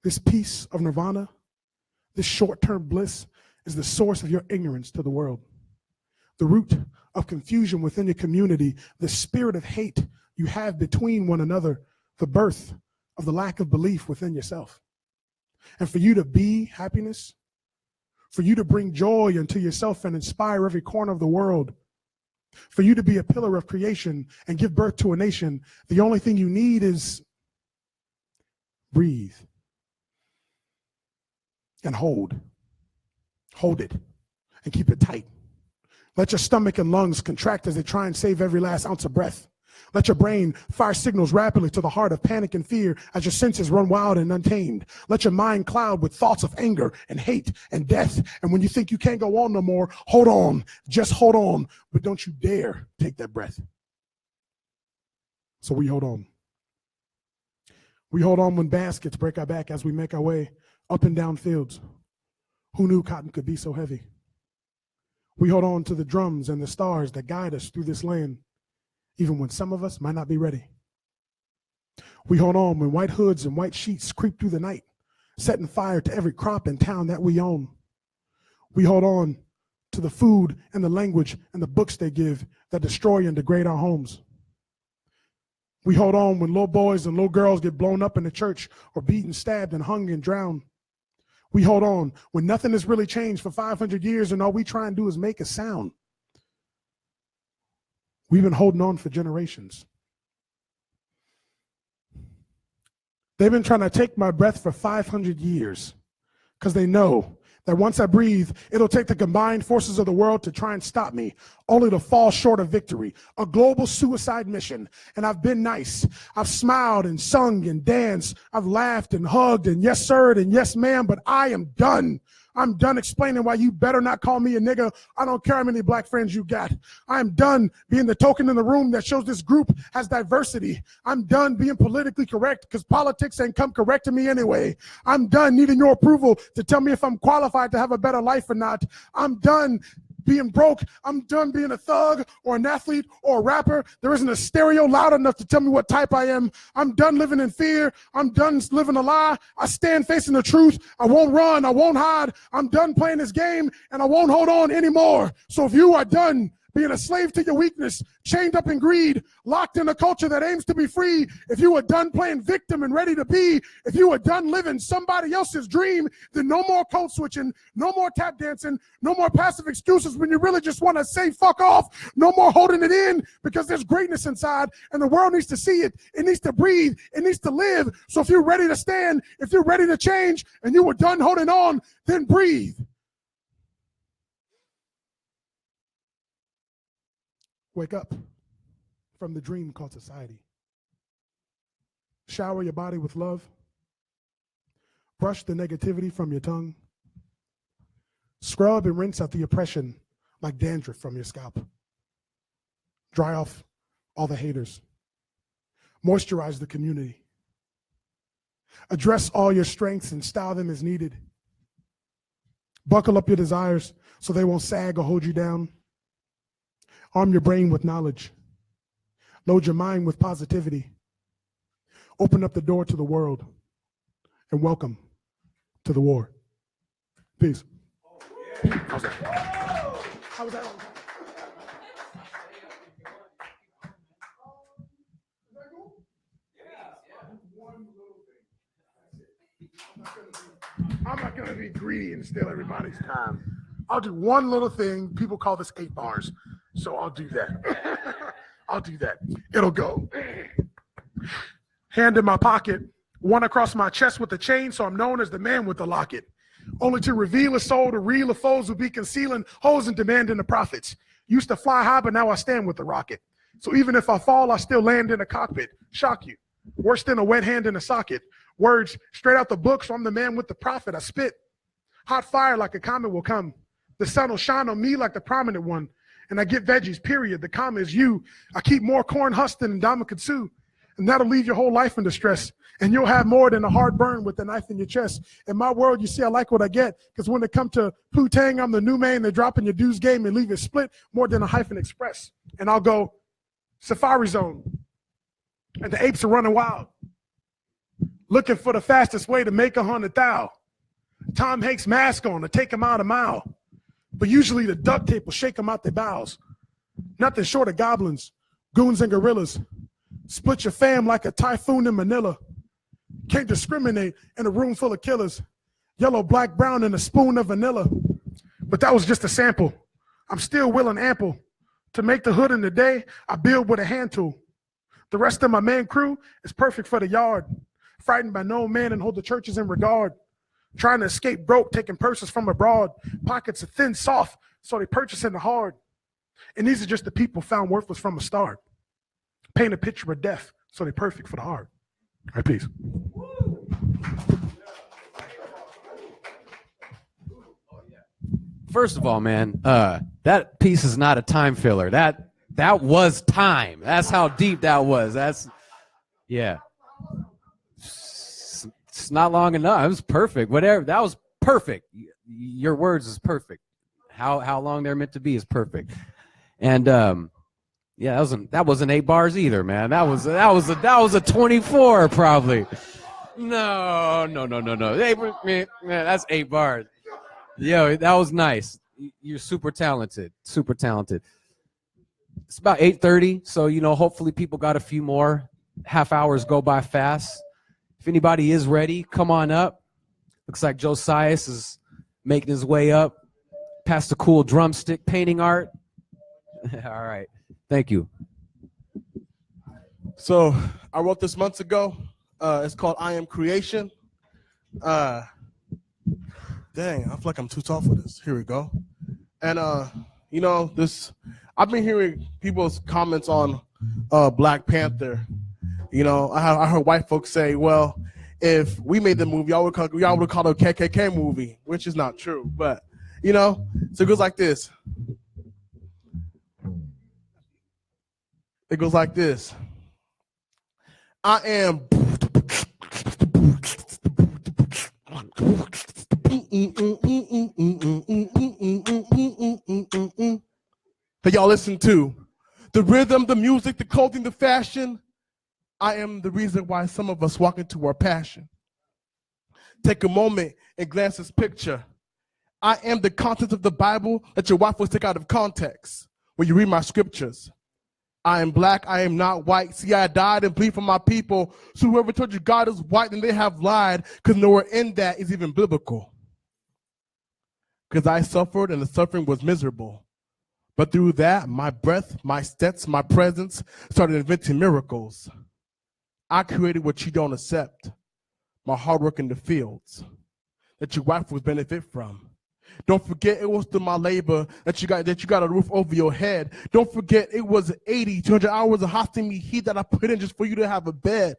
This piece of nirvana, this short-term bliss, is the source of your ignorance to the world. The root of confusion within your community, the spirit of hate you have between one another, the birth of the lack of belief within yourself. And for you to be happiness, for you to bring joy into yourself and inspire every corner of the world, for you to be a pillar of creation and give birth to a nation, the only thing you need is breathe and hold. Hold it and keep it tight. Let your stomach and lungs contract as they try and save every last ounce of breath. Let your brain fire signals rapidly to the heart of panic and fear as your senses run wild and untamed. Let your mind cloud with thoughts of anger and hate and death. And when you think you can't go on no more, hold on. Just hold on. But don't you dare take that breath. So we hold on. We hold on when baskets break our back as we make our way up and down fields. Who knew cotton could be so heavy? We hold on to the drums and the stars that guide us through this land, even when some of us might not be ready. We hold on when white hoods and white sheets creep through the night, setting fire to every crop and town that we own. We hold on to the food and the language and the books they give that destroy and degrade our homes. We hold on when little boys and little girls get blown up in the church or beaten, stabbed, and hung and drowned. We hold on when nothing has really changed for 500 years and all we try and do is make a sound. We've been holding on for generations. They've been trying to take my breath for 500 years because they know that once I breathe, it'll take the combined forces of the world to try and stop me, only to fall short of victory. A global suicide mission. And I've been nice. I've smiled and sung and danced. I've laughed and hugged and yes, sir, and yes, ma'am, but I am done. I'm done explaining why you better not call me a nigga. I don't care how many black friends you got. I'm done being the token in the room that shows this group has diversity. I'm done being politically correct because politics ain't come correct to me anyway. I'm done needing your approval to tell me if I'm qualified to have a better life or not. I'm done being broke. I'm done being a thug or an athlete or a rapper. There isn't a stereo loud enough to tell me what type I am. I'm done living in fear. I'm done living a lie. I stand facing the truth. I won't run. I won't hide. I'm done playing this game and I won't hold on anymore. So if you are done being a slave to your weakness, chained up in greed, locked in a culture that aims to be free, if you are done playing victim and ready to be, if you are done living somebody else's dream, then no more code switching, no more tap dancing, no more passive excuses when you really just want to say fuck off, no more holding it in because there's greatness inside and the world needs to see it. It needs to breathe. It needs to live. So if you're ready to stand, if you're ready to change and you were done holding on, then breathe. Wake up from the dream called society. Shower your body with love. Brush the negativity from your tongue. Scrub and rinse out the oppression like dandruff from your scalp. Dry off all the haters. Moisturize the community. Address all your strengths and style them as needed. Buckle up your desires so they won't sag or hold you down. Arm your brain with knowledge. Load your mind with positivity. Open up the door to the world. And welcome to the war. Peace. How's that? How was that? I'm not going to be greedy and steal everybody's time. I'll do one little thing. People call this 8 bars. So I'll do that. I'll do that. It'll go. Hand in my pocket, one across my chest with a chain, so I'm known as the man with the locket. Only to reveal a soul to reel of foes who be concealing hoes and demanding the profits. Used to fly high, but now I stand with the rocket. So even if I fall, I still land in a cockpit. Shock you. Worse than a wet hand in a socket. Words straight out the book, so I'm the man with the prophet. I spit. Hot fire like a comet will come. The sun will shine on me like the prominent one. And I get veggies, period. The comma is you. I keep more corn husk than Ndama could sue. And that'll leave your whole life in distress. And you'll have more than a hard burn with a knife in your chest. In my world, you see, I like what I get. Because when it comes to Poo-Tang, I'm the new man. They're dropping your dues game and leave it split more than a hyphen express. And I'll go Safari Zone. And the apes are running wild. Looking for the fastest way to make 100,000. Tom Hanks mask on to take him out a mile. But usually the duct tape will shake them out their bowels. Nothing short of goblins, goons, and gorillas. Split your fam like a typhoon in Manila. Can't discriminate in a room full of killers. Yellow, black, brown, and a spoon of vanilla. But that was just a sample. I'm still willing ample. To make the hood in the day, I build with a hand tool. The rest of my man crew is perfect for the yard. Frightened by no man and hold the churches in regard. Trying to escape broke, taking purses from abroad. Pockets are thin, soft, so they purchase in the hard. And these are just the people found worthless from the start. Paint a picture of death, so they're perfect for the heart. All right, peace. First of all, man, that piece is not a time filler. That was time. That's how deep that was. Yeah. It's not long enough. It was perfect. Whatever. That was perfect. Your words is perfect. How long they're meant to be is perfect. And yeah, that wasn't 8 bars either, man. That was a 24 probably. No. Hey, man, that's 8 bars. Yo, that was nice. You're super talented. Super talented. It's about 8:30, so hopefully people got a few more. Half hours go by fast. If anybody is ready, come on up. Looks like Josias is making his way up past the cool drumstick painting art. All right. Thank you. So I wrote this months ago. It's called I Am Creation. Dang, I feel like I'm too tall for this. Here we go. And, I've been hearing people's comments on Black Panther. I heard white folks say, well, if we made the movie, y'all would call it a KKK movie, which is not true. But, so it goes like this. It goes like this. I am. That y'all listen to. The rhythm, the music, the clothing, the fashion. I am the reason why some of us walk into our passion. Take a moment and glance this picture. I am the content of the Bible that your wife will take out of context when you read my scriptures. I am black, I am not white. See, I died and bleed for my people. So whoever told you God is white, then they have lied, because nowhere in that is even biblical. Because I suffered and the suffering was miserable. But through that, my breath, my steps, my presence started inventing miracles. I created what you don't accept. My hard work in the fields that your wife would benefit from. Don't forget it was through my labor that you got a roof over your head. Don't forget it was 80, 200 hours of hosting me heat that I put in just for you to have a bed.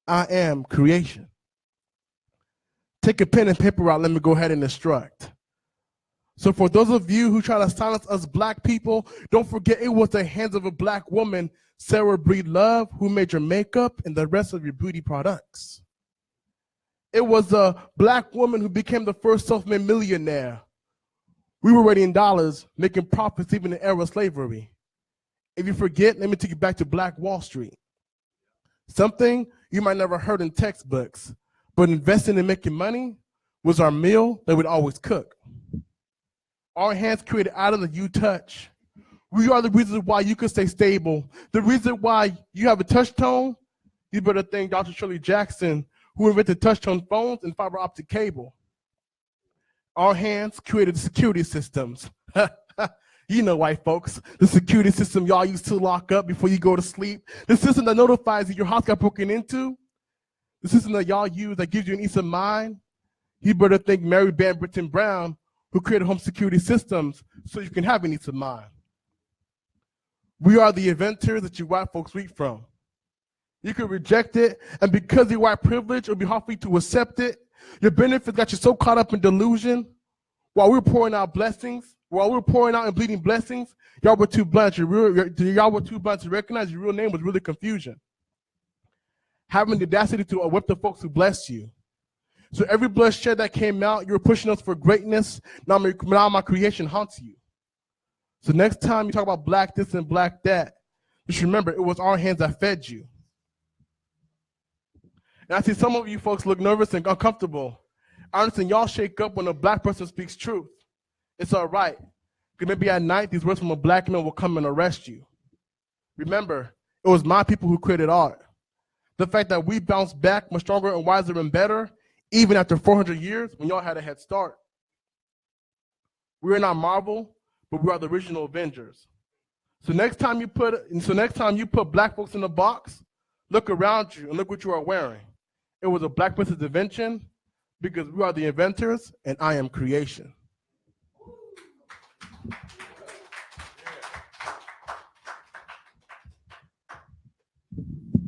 I am creation. Take a pen and paper out. Let me go ahead and instruct. So for those of you who try to silence us black people, don't forget it was the hands of a black woman, Sarah Breed Love, who made your makeup and the rest of your beauty products. It was a black woman who became the first self-made millionaire. We were already in dollars, making profits even in the era of slavery. If you forget, let me take you back to Black Wall Street. Something you might never heard in textbooks, but investing and making money was our meal that we'd always cook. Our hands created out of the you touch. We are the reason why you can stay stable. The reason why you have a touch tone, you better thank Dr. Shirley Jackson, who invented touch-tone phones and fiber optic cable. Our hands created security systems. You know, white folks, the security system y'all used to lock up before you go to sleep. The system that notifies you your house got broken into. The system that y'all use that gives you an ease of mind. You better thank Mary Van Britton Brown, who created home security systems so you can have an ease of mind. We are the inventors that you white folks read from. You can reject it, and because of your white privilege, it'll be hard for you to accept it. Your benefits got you so caught up in delusion. While we're pouring out blessings, while we're pouring out and bleeding blessings, y'all were too blind. Y'all were too blind to recognize your real name was really confusion. Having the audacity to whip the folks who blessed you. So every blood shed that came out, you were pushing us for greatness. Now my creation haunts you. So next time you talk about black this and black that, just remember it was our hands that fed you. And I see some of you folks look nervous and uncomfortable. I understand y'all shake up when a black person speaks truth. It's all right. Because maybe at night, these words from a black man will come and arrest you. Remember, it was my people who created art. The fact that we bounced back much stronger and wiser and better, even after 400 years when y'all had a head start. We're not Marvel, but we are the original Avengers. So next time you put black folks in a box, look around you and look what you are wearing. It was a black person's invention, because we are the inventors and I am creation.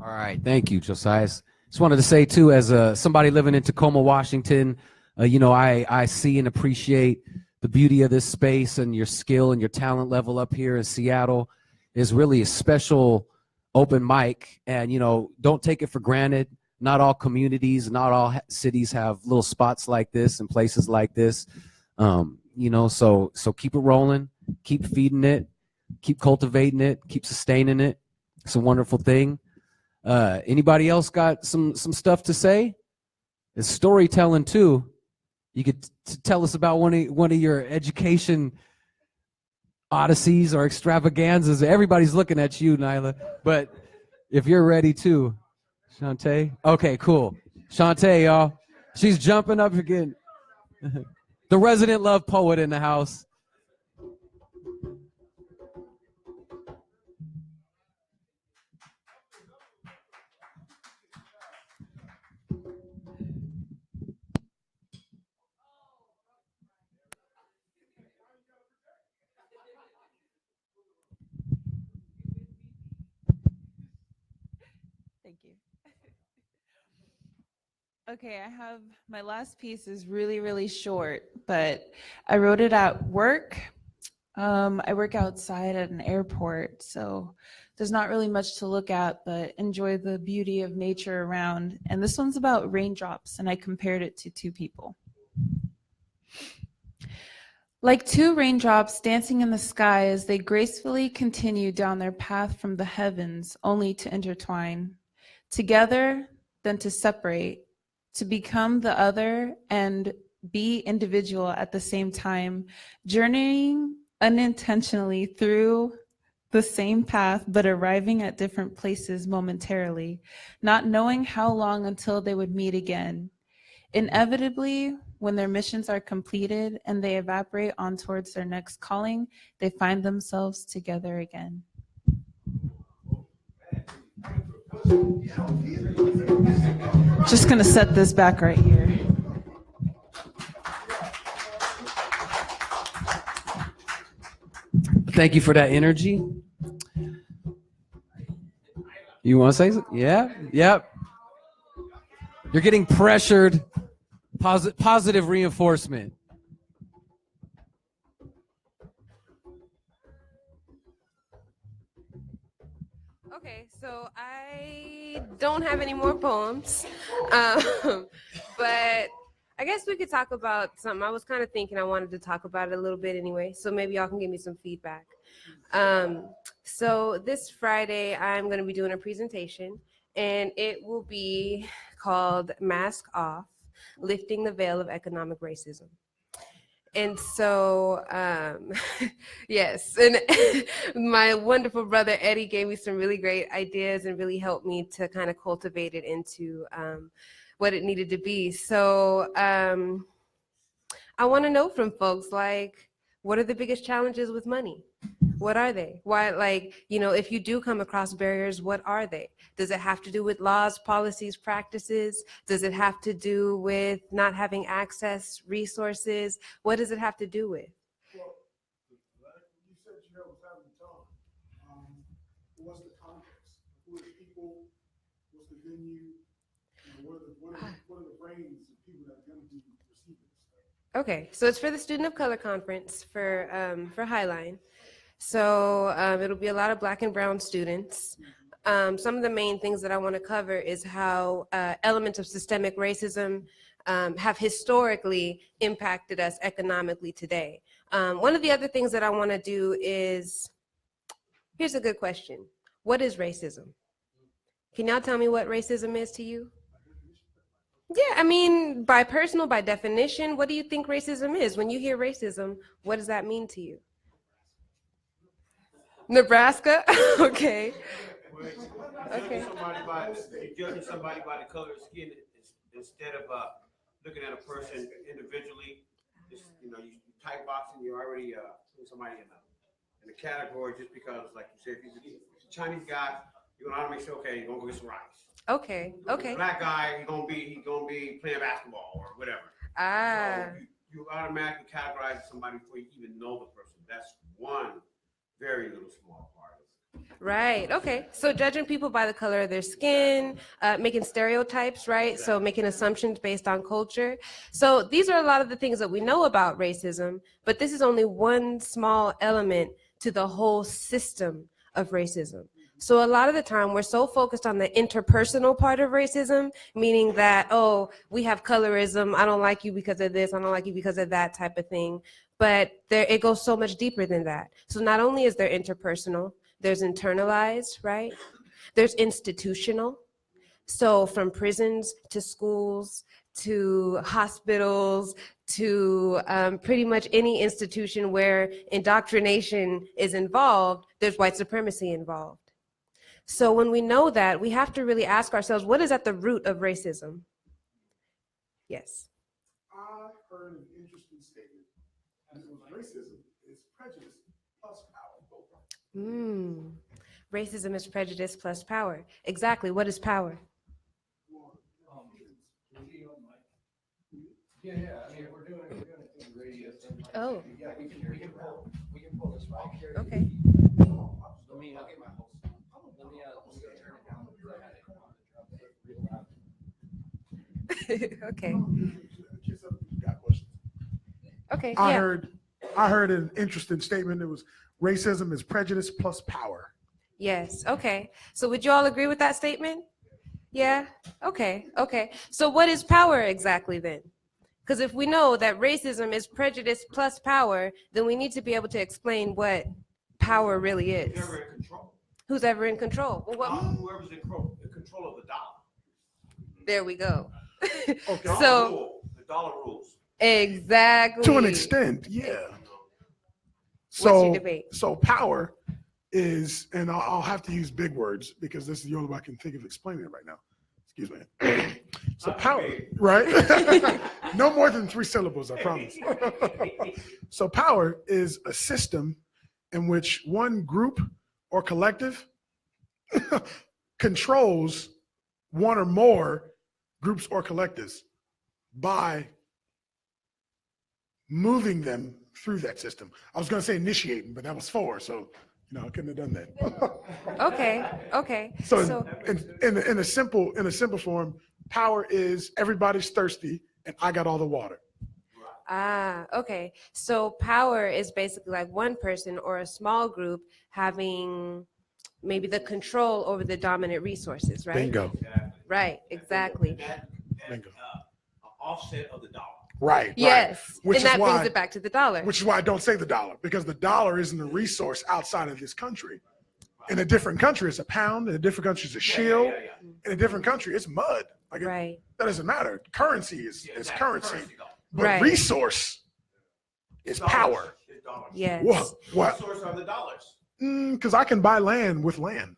All right, thank you, Josiah. Just wanted to say too, as somebody living in Tacoma, Washington, I see and appreciate the beauty of this space, and your skill and your talent level up here in Seattle is really a special open mic, and don't take it for granted. Not all communities, not all cities have little spots like this and places like this. So keep it rolling, keep feeding it, keep cultivating it, keep sustaining it. It's a wonderful thing. Anybody else got some stuff to say? It's storytelling too. You could tell us about one of your education odysseys or extravaganzas. Everybody's looking at you, Nyla, but if you're ready too. Shantae? Okay, cool. Shantae, y'all. She's jumping up again. The resident love poet in the house. Thank you. Okay, I have my last piece is really, really short, but I wrote it at work. I work outside at an airport, so there's not really much to look at, but enjoy the beauty of nature around. And this one's about raindrops, and I compared it to two people. Like two raindrops dancing in the sky as they gracefully continue down their path from the heavens, only to intertwine. Together, then to separate, to become the other and be individual at the same time, journeying unintentionally through the same path, but arriving at different places momentarily, not knowing how long until they would meet again. Inevitably, when their missions are completed and they evaporate on towards their next calling, they find themselves together again. Just gonna set this back right here. Thank you for that energy. You want to say something? Yeah? Yep. You're getting pressured. Positive reinforcement. Okay, so I don't have any more poems, but I guess we could talk about something. I was kind of thinking I wanted to talk about it a little bit anyway, so maybe y'all can give me some feedback. So this Friday, I'm going to be doing a presentation, and it will be called Mask Off, Lifting the Veil of Economic Racism. And so, yes, and my wonderful brother Eddie gave me some really great ideas and really helped me to kind of cultivate it into what it needed to be. So I want to know from folks, like, what are the biggest challenges with money? What are they? Why, like, you know, if you do come across barriers, what are they? Does it have to do with laws, policies, practices? Does it have to do with not having access, resources? What does it have to do with? Well, you said you was having time. What's the context? Who are the people? What's the venue? What are the brains of people that are going to be receiving this stuff? Okay, so it's for the Student of Color Conference for Highline. So it'll be a lot of Black and brown students. Some of the main things that I want to cover is how elements of systemic racism have historically impacted us economically today. One of the other things that I want to do is, here's a good question. What is racism? Can y'all tell me what racism is to you? Yeah, I mean, by definition, what do you think racism is? When you hear racism, what does that mean to you? Nebraska? Okay. Okay. Judging somebody by the color of skin instead of looking at a person individually. Just, you know, you type boxing, you're already putting somebody in a category just because, like you said, if he's a Chinese guy, you're gonna automatically say, okay, you're gonna go get some rice. Okay. Okay. Black guy, he's gonna be playing basketball or whatever. Ah. So you automatically categorize somebody before you even know the person. That's one very little small part of it. Right. Okay. So judging people by the color of their skin, making stereotypes, right? So making assumptions based on culture. So these are a lot of the things that we know about racism, but this is only one small element to the whole system of racism. So a lot of the time we're so focused on the interpersonal part of racism, meaning that, oh, we have colorism, I don't like you because of this, I don't like you because of that type of thing. But it goes so much deeper than that. So not only is there interpersonal, there's internalized, right? There's institutional. So from prisons to schools to hospitals to pretty much any institution where indoctrination is involved, there's white supremacy involved. So when we know that, we have to really ask ourselves, what is at the root of racism? Yes. I heard an interesting statement. And it was racism is prejudice plus power. Racism is prejudice plus power. Exactly. What is power? Yeah, I mean, we're doing it in the radio. Oh. Yeah, we can pull this right here. Okay. Let me get my whole. Let me turn it down. Okay. Got questions. Okay. I Yeah. heard an interesting statement. It was racism is prejudice plus power. Yes. Okay. So would you all agree with that statement? Yeah. Okay. Okay. So what is power exactly then? Because if we know that racism is prejudice plus power, then we need to be able to explain what power really is. Who's ever in control? Who's ever in control? Well, Whoever's in control of the dollar. there we go. Okay. So The dollar rules. exactly. To an extent, yeah. What's your So, debate? so power is, and I'll have to use big words because this is the only way I can think of explaining it right now. Excuse me. So power, right? No more than 3 syllables, I promise. So power is a system in which one group or collective controls one or more groups or collectives by moving them through that system. I was going to say initiating, but that was 4, so I couldn't have done that. Okay. So in a simple form, power is everybody's thirsty and I got all the water. Okay. So power is basically like one person or a small group having maybe the control over the dominant resources, right? Bingo. Right, exactly. Bingo. Offset of the dollar. Right. Yes. Which and is that why- brings it back to the dollar. Which is why I don't say the dollar, because the dollar isn't a resource outside of this country. In a different country, it's a pound. In a different country, it's a shield. In a different country, it's mud. Like right. That doesn't matter. Currency is currency. But Right. resource is power. Yes. What? Source of the dollars. Because I can buy land with land.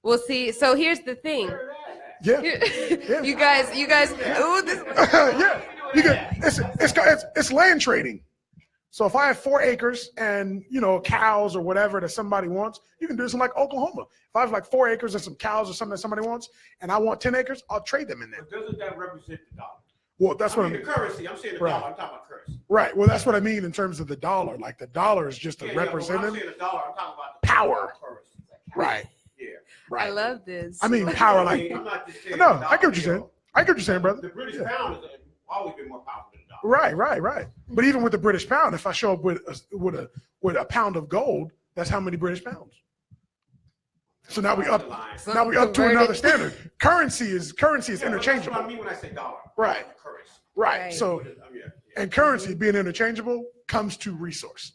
Well, see, so here's the thing. Yeah. You guys. Ooh, this. Yeah. You can, it's land trading. So if I have 4 acres and, cows or whatever that somebody wants, you can do this in like Oklahoma. If I have like 4 acres and some cows or something that somebody wants, and I want 10 acres, I'll trade them in there. But doesn't that represent the dollar? Well, that's what I mean. The currency. I'm saying the dollar. I'm talking about currency. Right. Well, that's what I mean in terms of the dollar. Like the dollar is just a But when representative. I'm saying the dollar, I'm talking about the Power. currency. Right. Yeah. Right. I love this. I mean, power. Like, I'm not just saying no, the I get what you're dollar, saying. I get what you're saying, brother. The British pound has always been more powerful than the dollar. Right. But even with the British pound, if I show up with a pound of gold, that's how many British pounds. So now we up to another standard. Currency is interchangeable. That's what I mean when I say dollar. Right. Currency. Right. So, and currency being interchangeable comes to resource.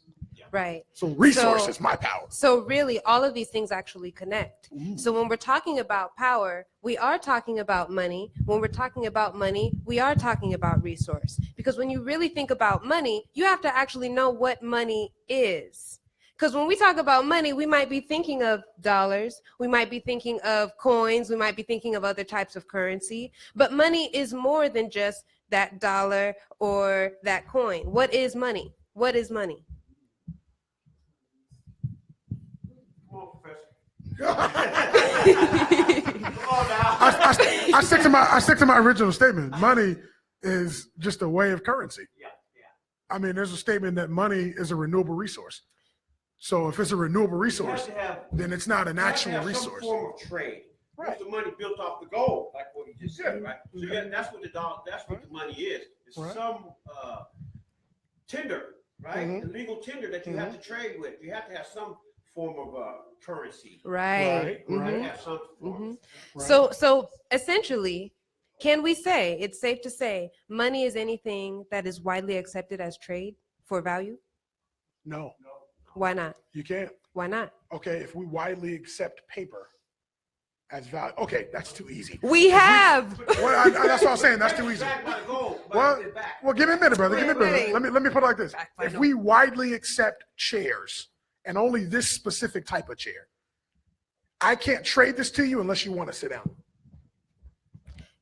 Right. So resource is my power. So really, all of these things actually connect. So when we're talking about power, we are talking about money. When we're talking about money, we are talking about resource. Because when you really think about money, you have to actually know what money is. Because when we talk about money, we might be thinking of dollars, we might be thinking of coins, we might be thinking of other types of currency. But money is more than just that dollar or that coin. What is money? What is money? I stick to my original statement. Money is just a way of currency. I mean, there's a statement that money is a renewable resource. So if it's a renewable resource, then it's not an actual resource. Some form of trade. Right. The money built off the gold, like what he just said, right? So that's what the money is. It's some tender, right? The legal tender that you have to trade with. You have to have some form of currency. Right. Have some form. So essentially, can we say, it's safe to say, money is anything that is widely accepted as trade for value? No. Why not? You can't. Why not? Okay, if we widely accept paper as value, okay, that's too easy. We have. That's what I'm saying. That's too easy. Well, give me a minute, brother. Give me a minute. Let me put it like this. If we widely accept chairs and only this specific type of chair, I can't trade this to you unless you want to sit down.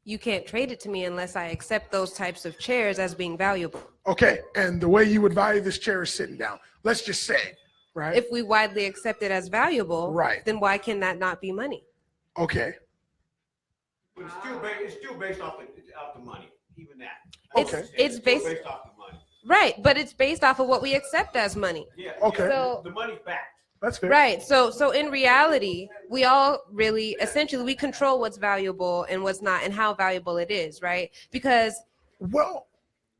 You can't trade it to me unless I accept those types of chairs as being valuable. Okay, and the way you would value this chair is sitting down. Let's just say, right? If we widely accept it as valuable, right, then why can that not be money? Okay. But it's still based off the money, even that. It's based off the money. Right, but it's based off of what we accept as money. Yeah. Okay. So the money's backed. That's fair. Right. So in reality, we all really essentially we control what's valuable and what's not and how valuable it is, right? Because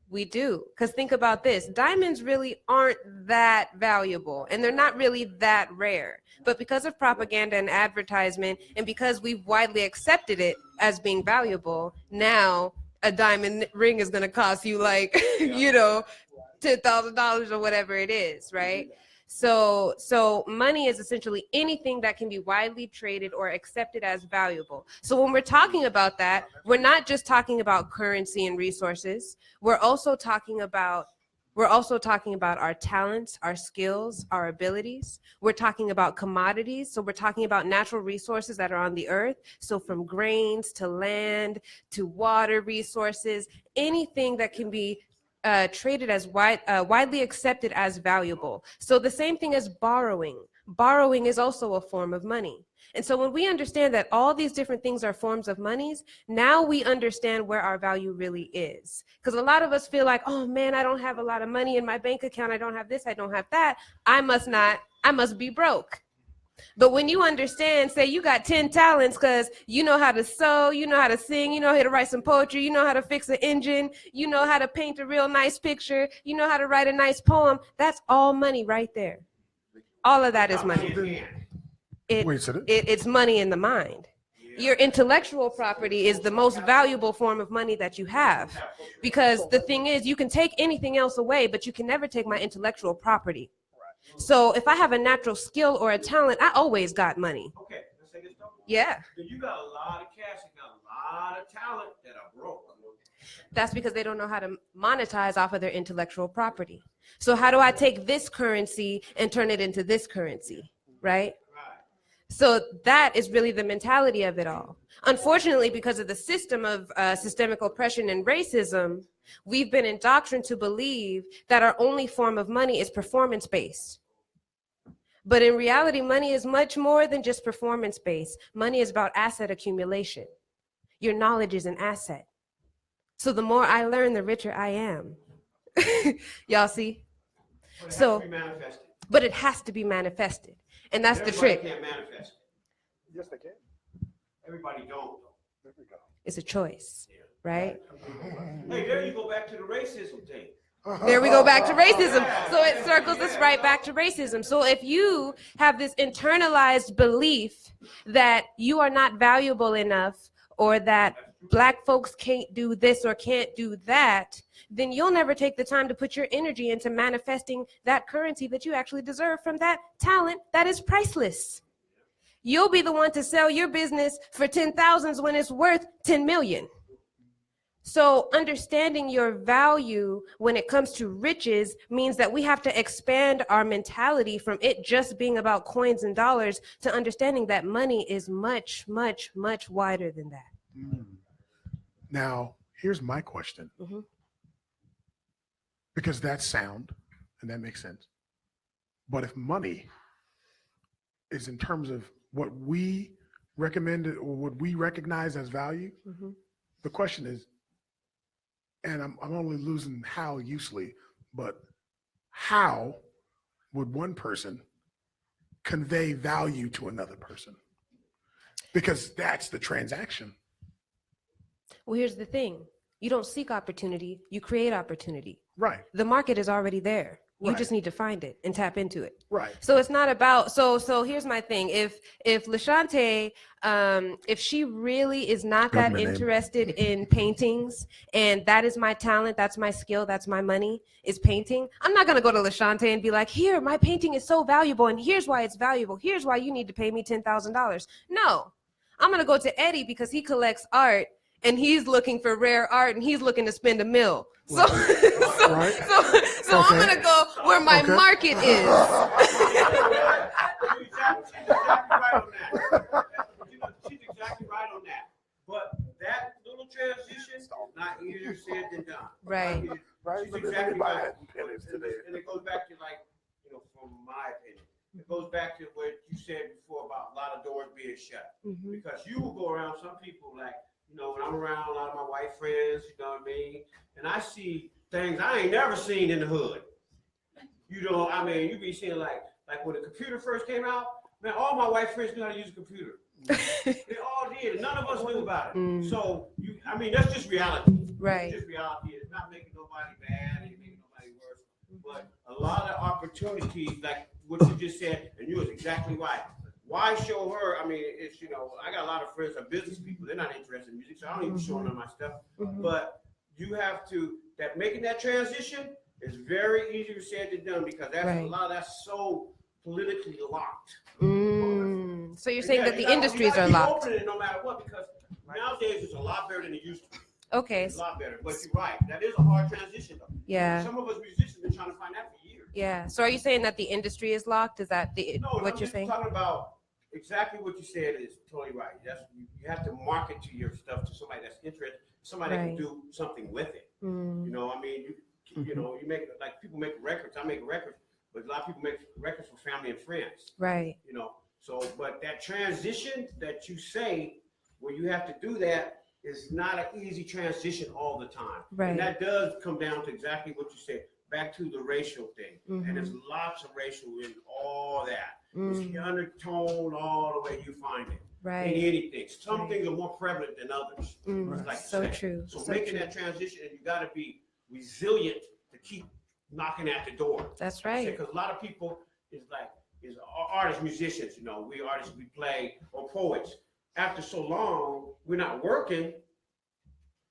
we do. Because think about this. Diamonds really aren't that valuable and they're not really that rare. But because of propaganda and advertisement and because we've widely accepted it as being valuable, now a diamond ring is going to cost you like, $10,000 or whatever it is, right? So money is essentially anything that can be widely traded or accepted as valuable. So when we're talking about that, we're not just talking about currency and resources. We're also talking about our talents, our skills, our abilities. We're talking about commodities. So we're talking about natural resources that are on the earth. So from grains to land to water resources, anything that can be traded as widely accepted as valuable. So the same thing as borrowing. Borrowing is also a form of money. And so when we understand that all these different things are forms of monies, now we understand where our value really is. Because a lot of us feel like, oh man, I don't have a lot of money in my bank account. I don't have this, I don't have that. I must be broke. But when you understand, say you got 10 talents because you know how to sew, you know how to sing, you know how to write some poetry, you know how to fix an engine, you know how to paint a real nice picture, you know how to write a nice poem, that's all money right there. All of that is money. It's money in the mind. Your intellectual property is the most valuable form of money that you have. Because the thing is, you can take anything else away, but you can never take my intellectual property. So if I have a natural skill or a talent, I always got money. Okay, let's take it. Yeah. You got a lot of cash, you got a lot of talent that are broke. That's because they don't know how to monetize off of their intellectual property. So how do I take this currency and turn it into this currency, right? So that is really the mentality of it all. Unfortunately, because of the system of systemic oppression and racism, we've been indoctrinated to believe that our only form of money is performance-based. But in reality, money is much more than just performance-based. Money is about asset accumulation. Your knowledge is an asset. So the more I learn, the richer I am. Y'all see? But it has So, to be manifested. but it has to be manifested. And that's the Everybody trick. can't manifest it. Yes, they can. Everybody don't. There we go. It's a choice, right? Hey, there you go back to the racism thing. There we go back to racism. So it circles us right back to racism. So if you have this internalized belief that you are not valuable enough, or that Black folks can't do this or can't do that, then you'll never take the time to put your energy into manifesting that currency that you actually deserve from that talent that is priceless. You'll be the one to sell your business for 10,000s when it's worth 10 million. So understanding your value when it comes to riches means that we have to expand our mentality from it just being about coins and dollars to understanding that money is much, much, much wider than that. Now, here's my question. Mhm. Because that's sound and that makes sense. But if money is in terms of what we recommend or what we recognize as value, Mhm. the question is, and I'm only losing how usely, but how would one person convey value to another person? Because that's the transaction. Well, here's the thing. You don't seek opportunity, you create opportunity. Right. The market is already there. You Right. just need to find it and tap into it. Right. So it's not about, so here's my thing. If LaShante, if she really is not that Government name. interested in paintings, and that is my talent, that's my skill, that's my money, is painting, I'm not gonna go to LaShante and be like, here, my painting is so valuable, and here's why it's valuable. Here's why you need to pay me $10,000. No, I'm gonna go to Eddie because he collects art, and he's looking for rare art, and he's looking to spend $1 million. So, Right. so I'm Okay. gonna go where my Okay. market is. She's exactly right on that. But that little transition is not easier said than done. Right. She's exactly right. And it goes back to, like, from my opinion, it goes back to what you said before about a lot of doors being shut. Mhm. Because you will go around, some people, like, when I'm around a lot of my white friends, you know what I mean? And I see things I ain't never seen in the hood. I mean, you be seeing like when the computer first came out, man, all my white friends knew how to use a computer. They all did, and none of us knew about it. Mm. So, that's just reality. Right. It's just reality. It's not making nobody bad, it ain't making nobody worse. But a lot of opportunities, like what you just said, and you was exactly right. Why show her? I mean, it's, I got a lot of friends that are business people. They're not interested in music, so I don't even show them my stuff. Mhm. But you have to, making that transition is very easier said than done, because that's Right. a lot of that's so politically locked. So you're saying Yeah, that you the gotta industries keep are locked. opening it no matter what, because nowadays it's a lot better than it used to be. Okay. It's a lot better. But you're right. That is a hard transition, though. Yeah. Some of us musicians have been trying to find that for years. Yeah. So are you saying that the industry is locked? Is that No, what I'm you're just saying? talking about exactly what you said is totally right. You have to market to your stuff to somebody that's interested, somebody that Right. can do something with it. Mm. I mean, you make, like, people make records. I make records, but a lot of people make records for family and friends. Right. So, but that transition that you say, where you have to do that, is not an easy transition all the time. Right. And that does come down to exactly what you said, back to the racial thing. Mhm. And there's lots of racial in all that. Mm. It's the undertone all the way you find it. Right. In anything. Some Right. things are more prevalent than others. Mm. Like So you said. true. So So making true. that transition, and you got to be resilient to keep knocking at the door. That's right. Because a lot of people is artists, musicians, we artists, we play, or poets. After so long, we're not working,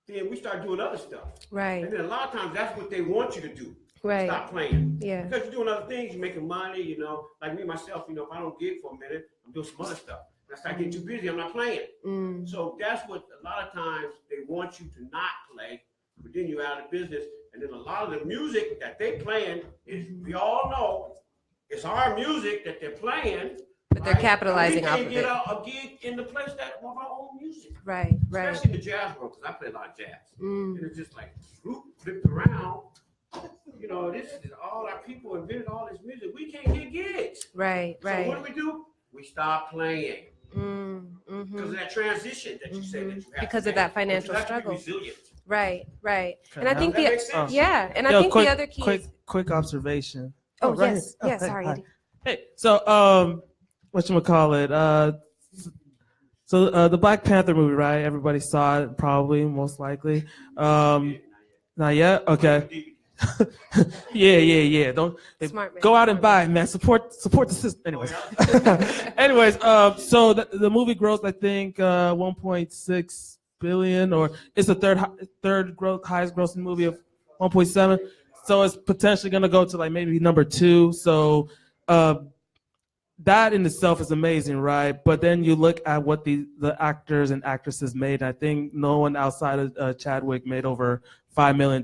then we start doing other stuff. Right. And then a lot of times that's what they want you to do. Right. Stop playing. Yeah. Because you're doing other things, you're making money, like me, myself, if I don't gig for a minute, I'm doing some other stuff. When I start getting too busy, I'm not playing. Mm. So that's what a lot of times they want you to not play, but then you're out of business. And then a lot of the music that they playing is, we all know, it's our music that they're playing, But they're capitalizing we off can't of get it. a gig in the place that of our own music. Right, right. Especially in the jazz world, because I play a lot of jazz. Mm. And it's just like, whoop, flipped around. You know, this is all our people invented all this music. We can't get gigs. Right, right. So what do? We stop playing. Mm-hmm. Because of that transition that you said that you have Because to of make. that financial But you have to be struggle. resilient. Right, right. And I That think makes sense. and Yo, I think quick, the other key is, quick observation. oh, right yes, here. yes, hey, sorry, hi. Eddie. Hey, so whatchamacallit? So the Black Panther movie, right? Everybody saw it, probably, most likely. Not yet? Okay. Yeah. Don't Smart man. go out and buy it, man. Support the system. Anyways, so the movie grossed, I think, 1.6 billion, or it's the third highest grossing movie of 1.7. So it's potentially gonna go to like maybe number 2. So that in itself is amazing, right? But then you look at what the actors and actresses made. I think no one outside of Chadwick made over $5 million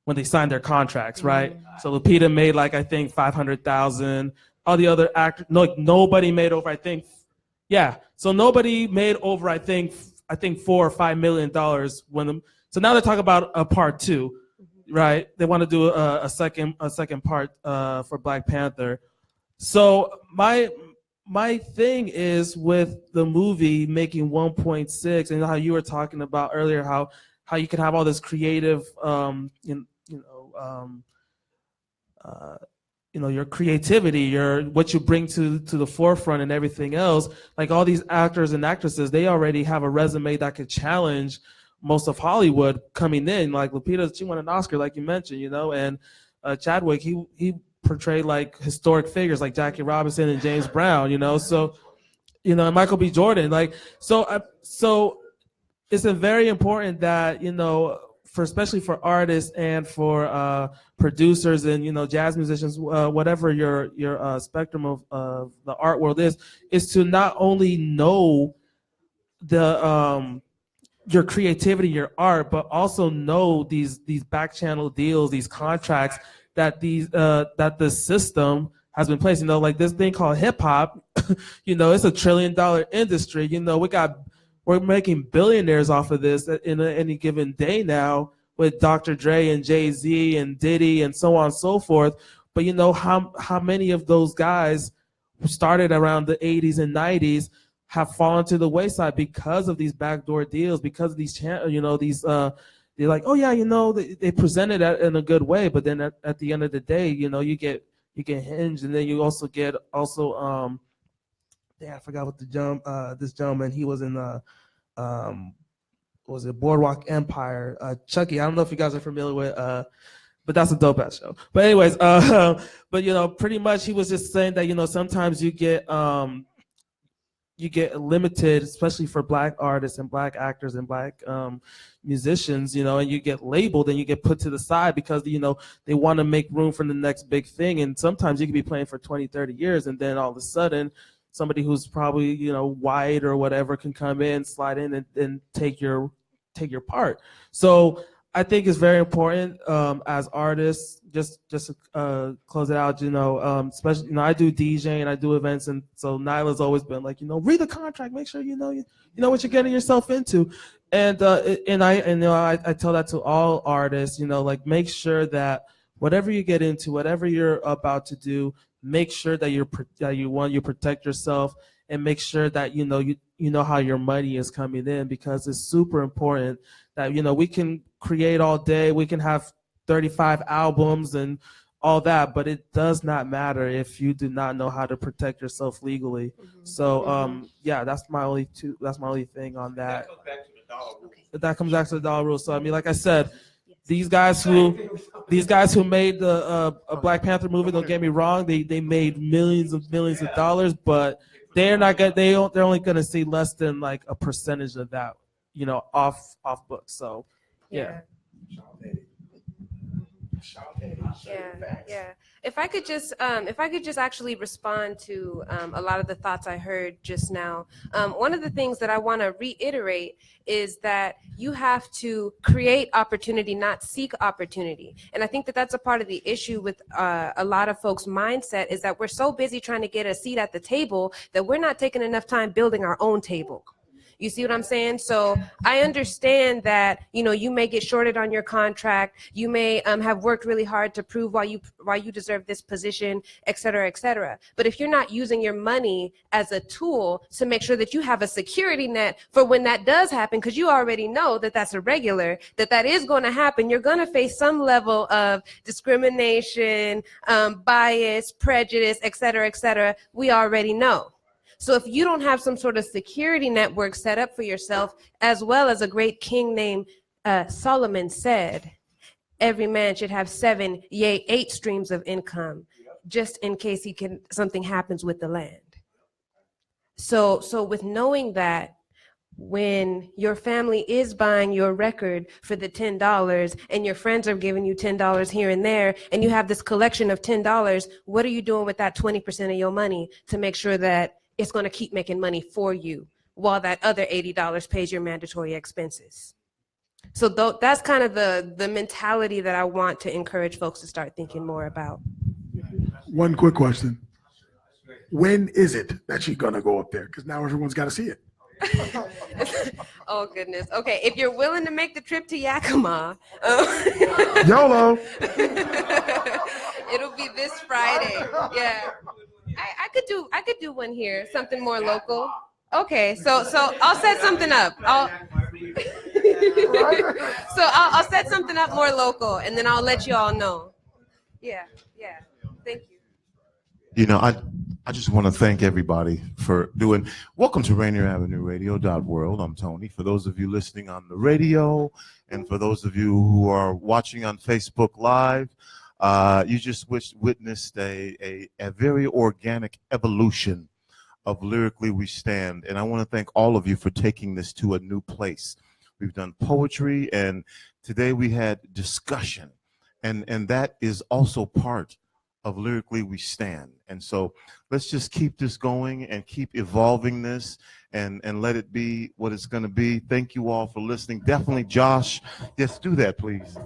when they signed their contracts, right? So Lupita made like, I think, 500,000. All the other actors, nobody made over, I think, so nobody made over, I think $4 or $5 million so now they're talking about a part 2, right? They want to do a second part for Black Panther. So my thing is with the movie making 1.6, and how you were talking about earlier, how you can have all this creative, your creativity, what you bring to the forefront and everything else. Like all these actors and actresses, they already have a resume that could challenge most of Hollywood coming in. Like Lupita, she won an Oscar, like you mentioned, and Chadwick, he portrayed like historic figures like Jackie Robinson and James Brown, so and Michael B. Jordan, like so it's very important that especially for artists and for producers and jazz musicians, whatever your spectrum of the art world is to not only know your creativity, your art, but also know these back channel deals, these contracts that the system has been placing. Like this thing called hip hop, it's $1 trillion industry. We're making billionaires off of this in any given day now with Dr. Dre and Jay-Z and Diddy and so on and so forth. But how many of those guys who started around the 80s and 90s have fallen to the wayside because of these backdoor deals, because of these they're like, oh yeah, they presented it in a good way, but then at the end of the day, you get hinged, and then you also get I forgot what this gentleman, he was in was it Boardwalk Empire, Chucky. I don't know if you guys are familiar with but that's a dope ass show. But anyways, but pretty much he was just saying that sometimes you get limited, especially for Black artists and Black actors and Black musicians, and you get labeled and you get put to the side because, they want to make room for the next big thing. And sometimes you could be playing for 20, 30 years, and then all of a sudden somebody who's probably, white or whatever can come in, slide in and take your part. So I think it's very important as artists, just to close it out, especially, I do DJing and I do events, and so Nyla's always been like, read the contract, make sure you know what you're getting yourself into, and I tell that to all artists, like make sure that whatever you get into, whatever you're about to do, make sure that you protect yourself, and make sure that you know how your money is coming in, because it's super important that we can create all day, we can have 35 albums and all that, but it does not matter if you do not know how to protect yourself legally. So that's my only thing on that. That comes back to the dollar rule. So I mean, like I said, these guys who made the a Black Panther movie, don't get me wrong, they made millions of dollars, but they're only gonna see less than like a percentage of that, off book. So yeah. Yeah. If I could just actually respond to a lot of the thoughts I heard just now. One of the things that I want to reiterate is that you have to create opportunity, not seek opportunity. And I think that that's a part of the issue with a lot of folks' mindset, is that we're so busy trying to get a seat at the table that we're not taking enough time building our own table. You see what I'm saying? So I understand that, you may get shorted on your contract. You may have worked really hard to prove why you deserve this position, et cetera, et cetera. But if you're not using your money as a tool to make sure that you have a security net for when that does happen, because you already know that that's irregular, that is going to happen, you're going to face some level of discrimination, bias, prejudice, et cetera, et cetera. We already know. So if you don't have some sort of security network set up for yourself, as well as a great king named Solomon said, every man should have 7, yea, 8 streams of income, just in case something happens with the land. So with knowing that, when your family is buying your record for the $10 and your friends are giving you $10 here and there, and you have this collection of $10, what are you doing with that 20% of your money to make sure that it's going to keep making money for you while that other $80 pays your mandatory expenses? So that's kind of the mentality that I want to encourage folks to start thinking more about. One quick question. When is it that you're going to go up there? Because now everyone's got to see it. Oh, goodness. Okay, if you're willing to make the trip to Yakima. YOLO. It'll be this Friday. Yeah. I could do one here, something more local. Okay, so I'll set something up. I'll set something up more local, and then I'll let you all know. Yeah. Thank you. I just want to thank everybody for welcome to RainierAvenueRadio.World. I'm Tony. For those of you listening on the radio, and for those of you who are watching on Facebook Live, you just witnessed a very organic evolution of Lyrically We Stand. And I want to thank all of you for taking this to a new place. We've done poetry, and today we had discussion. And that is also part of Lyrically We Stand. And so let's just keep this going and keep evolving this and let it be what it's going to be. Thank you all for listening. Definitely, Josh. Yes, do that, please.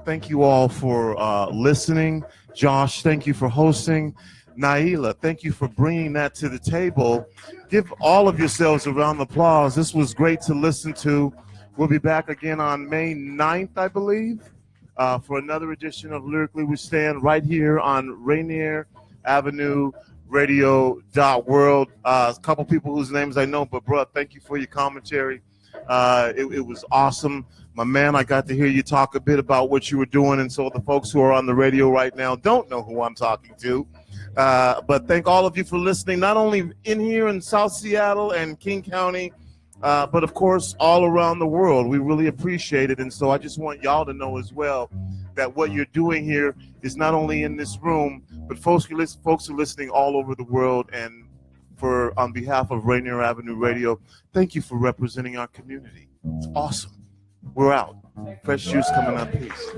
Thank you all for listening. Josh, thank you for hosting. Naila, thank you for bringing that to the table. Give all of yourselves a round of applause. This was great to listen to. We'll be back again on May 9th, I believe, for another edition of Lyrically We Stand right here on RainierAvenueRadio.World. A couple people whose names I know, but bro, thank you for your commentary. It was awesome. My man, I got to hear you talk a bit about what you were doing, and so the folks who are on the radio right now don't know who I'm talking to. But thank all of you for listening, not only in here in South Seattle and King County, but of course all around the world. We really appreciate it, and so I just want y'all to know as well that what you're doing here is not only in this room, but folks are listening all over the world. And on behalf of Rainier Avenue Radio, thank you for representing our community. It's awesome. We're out. Fresh juice coming up. Peace.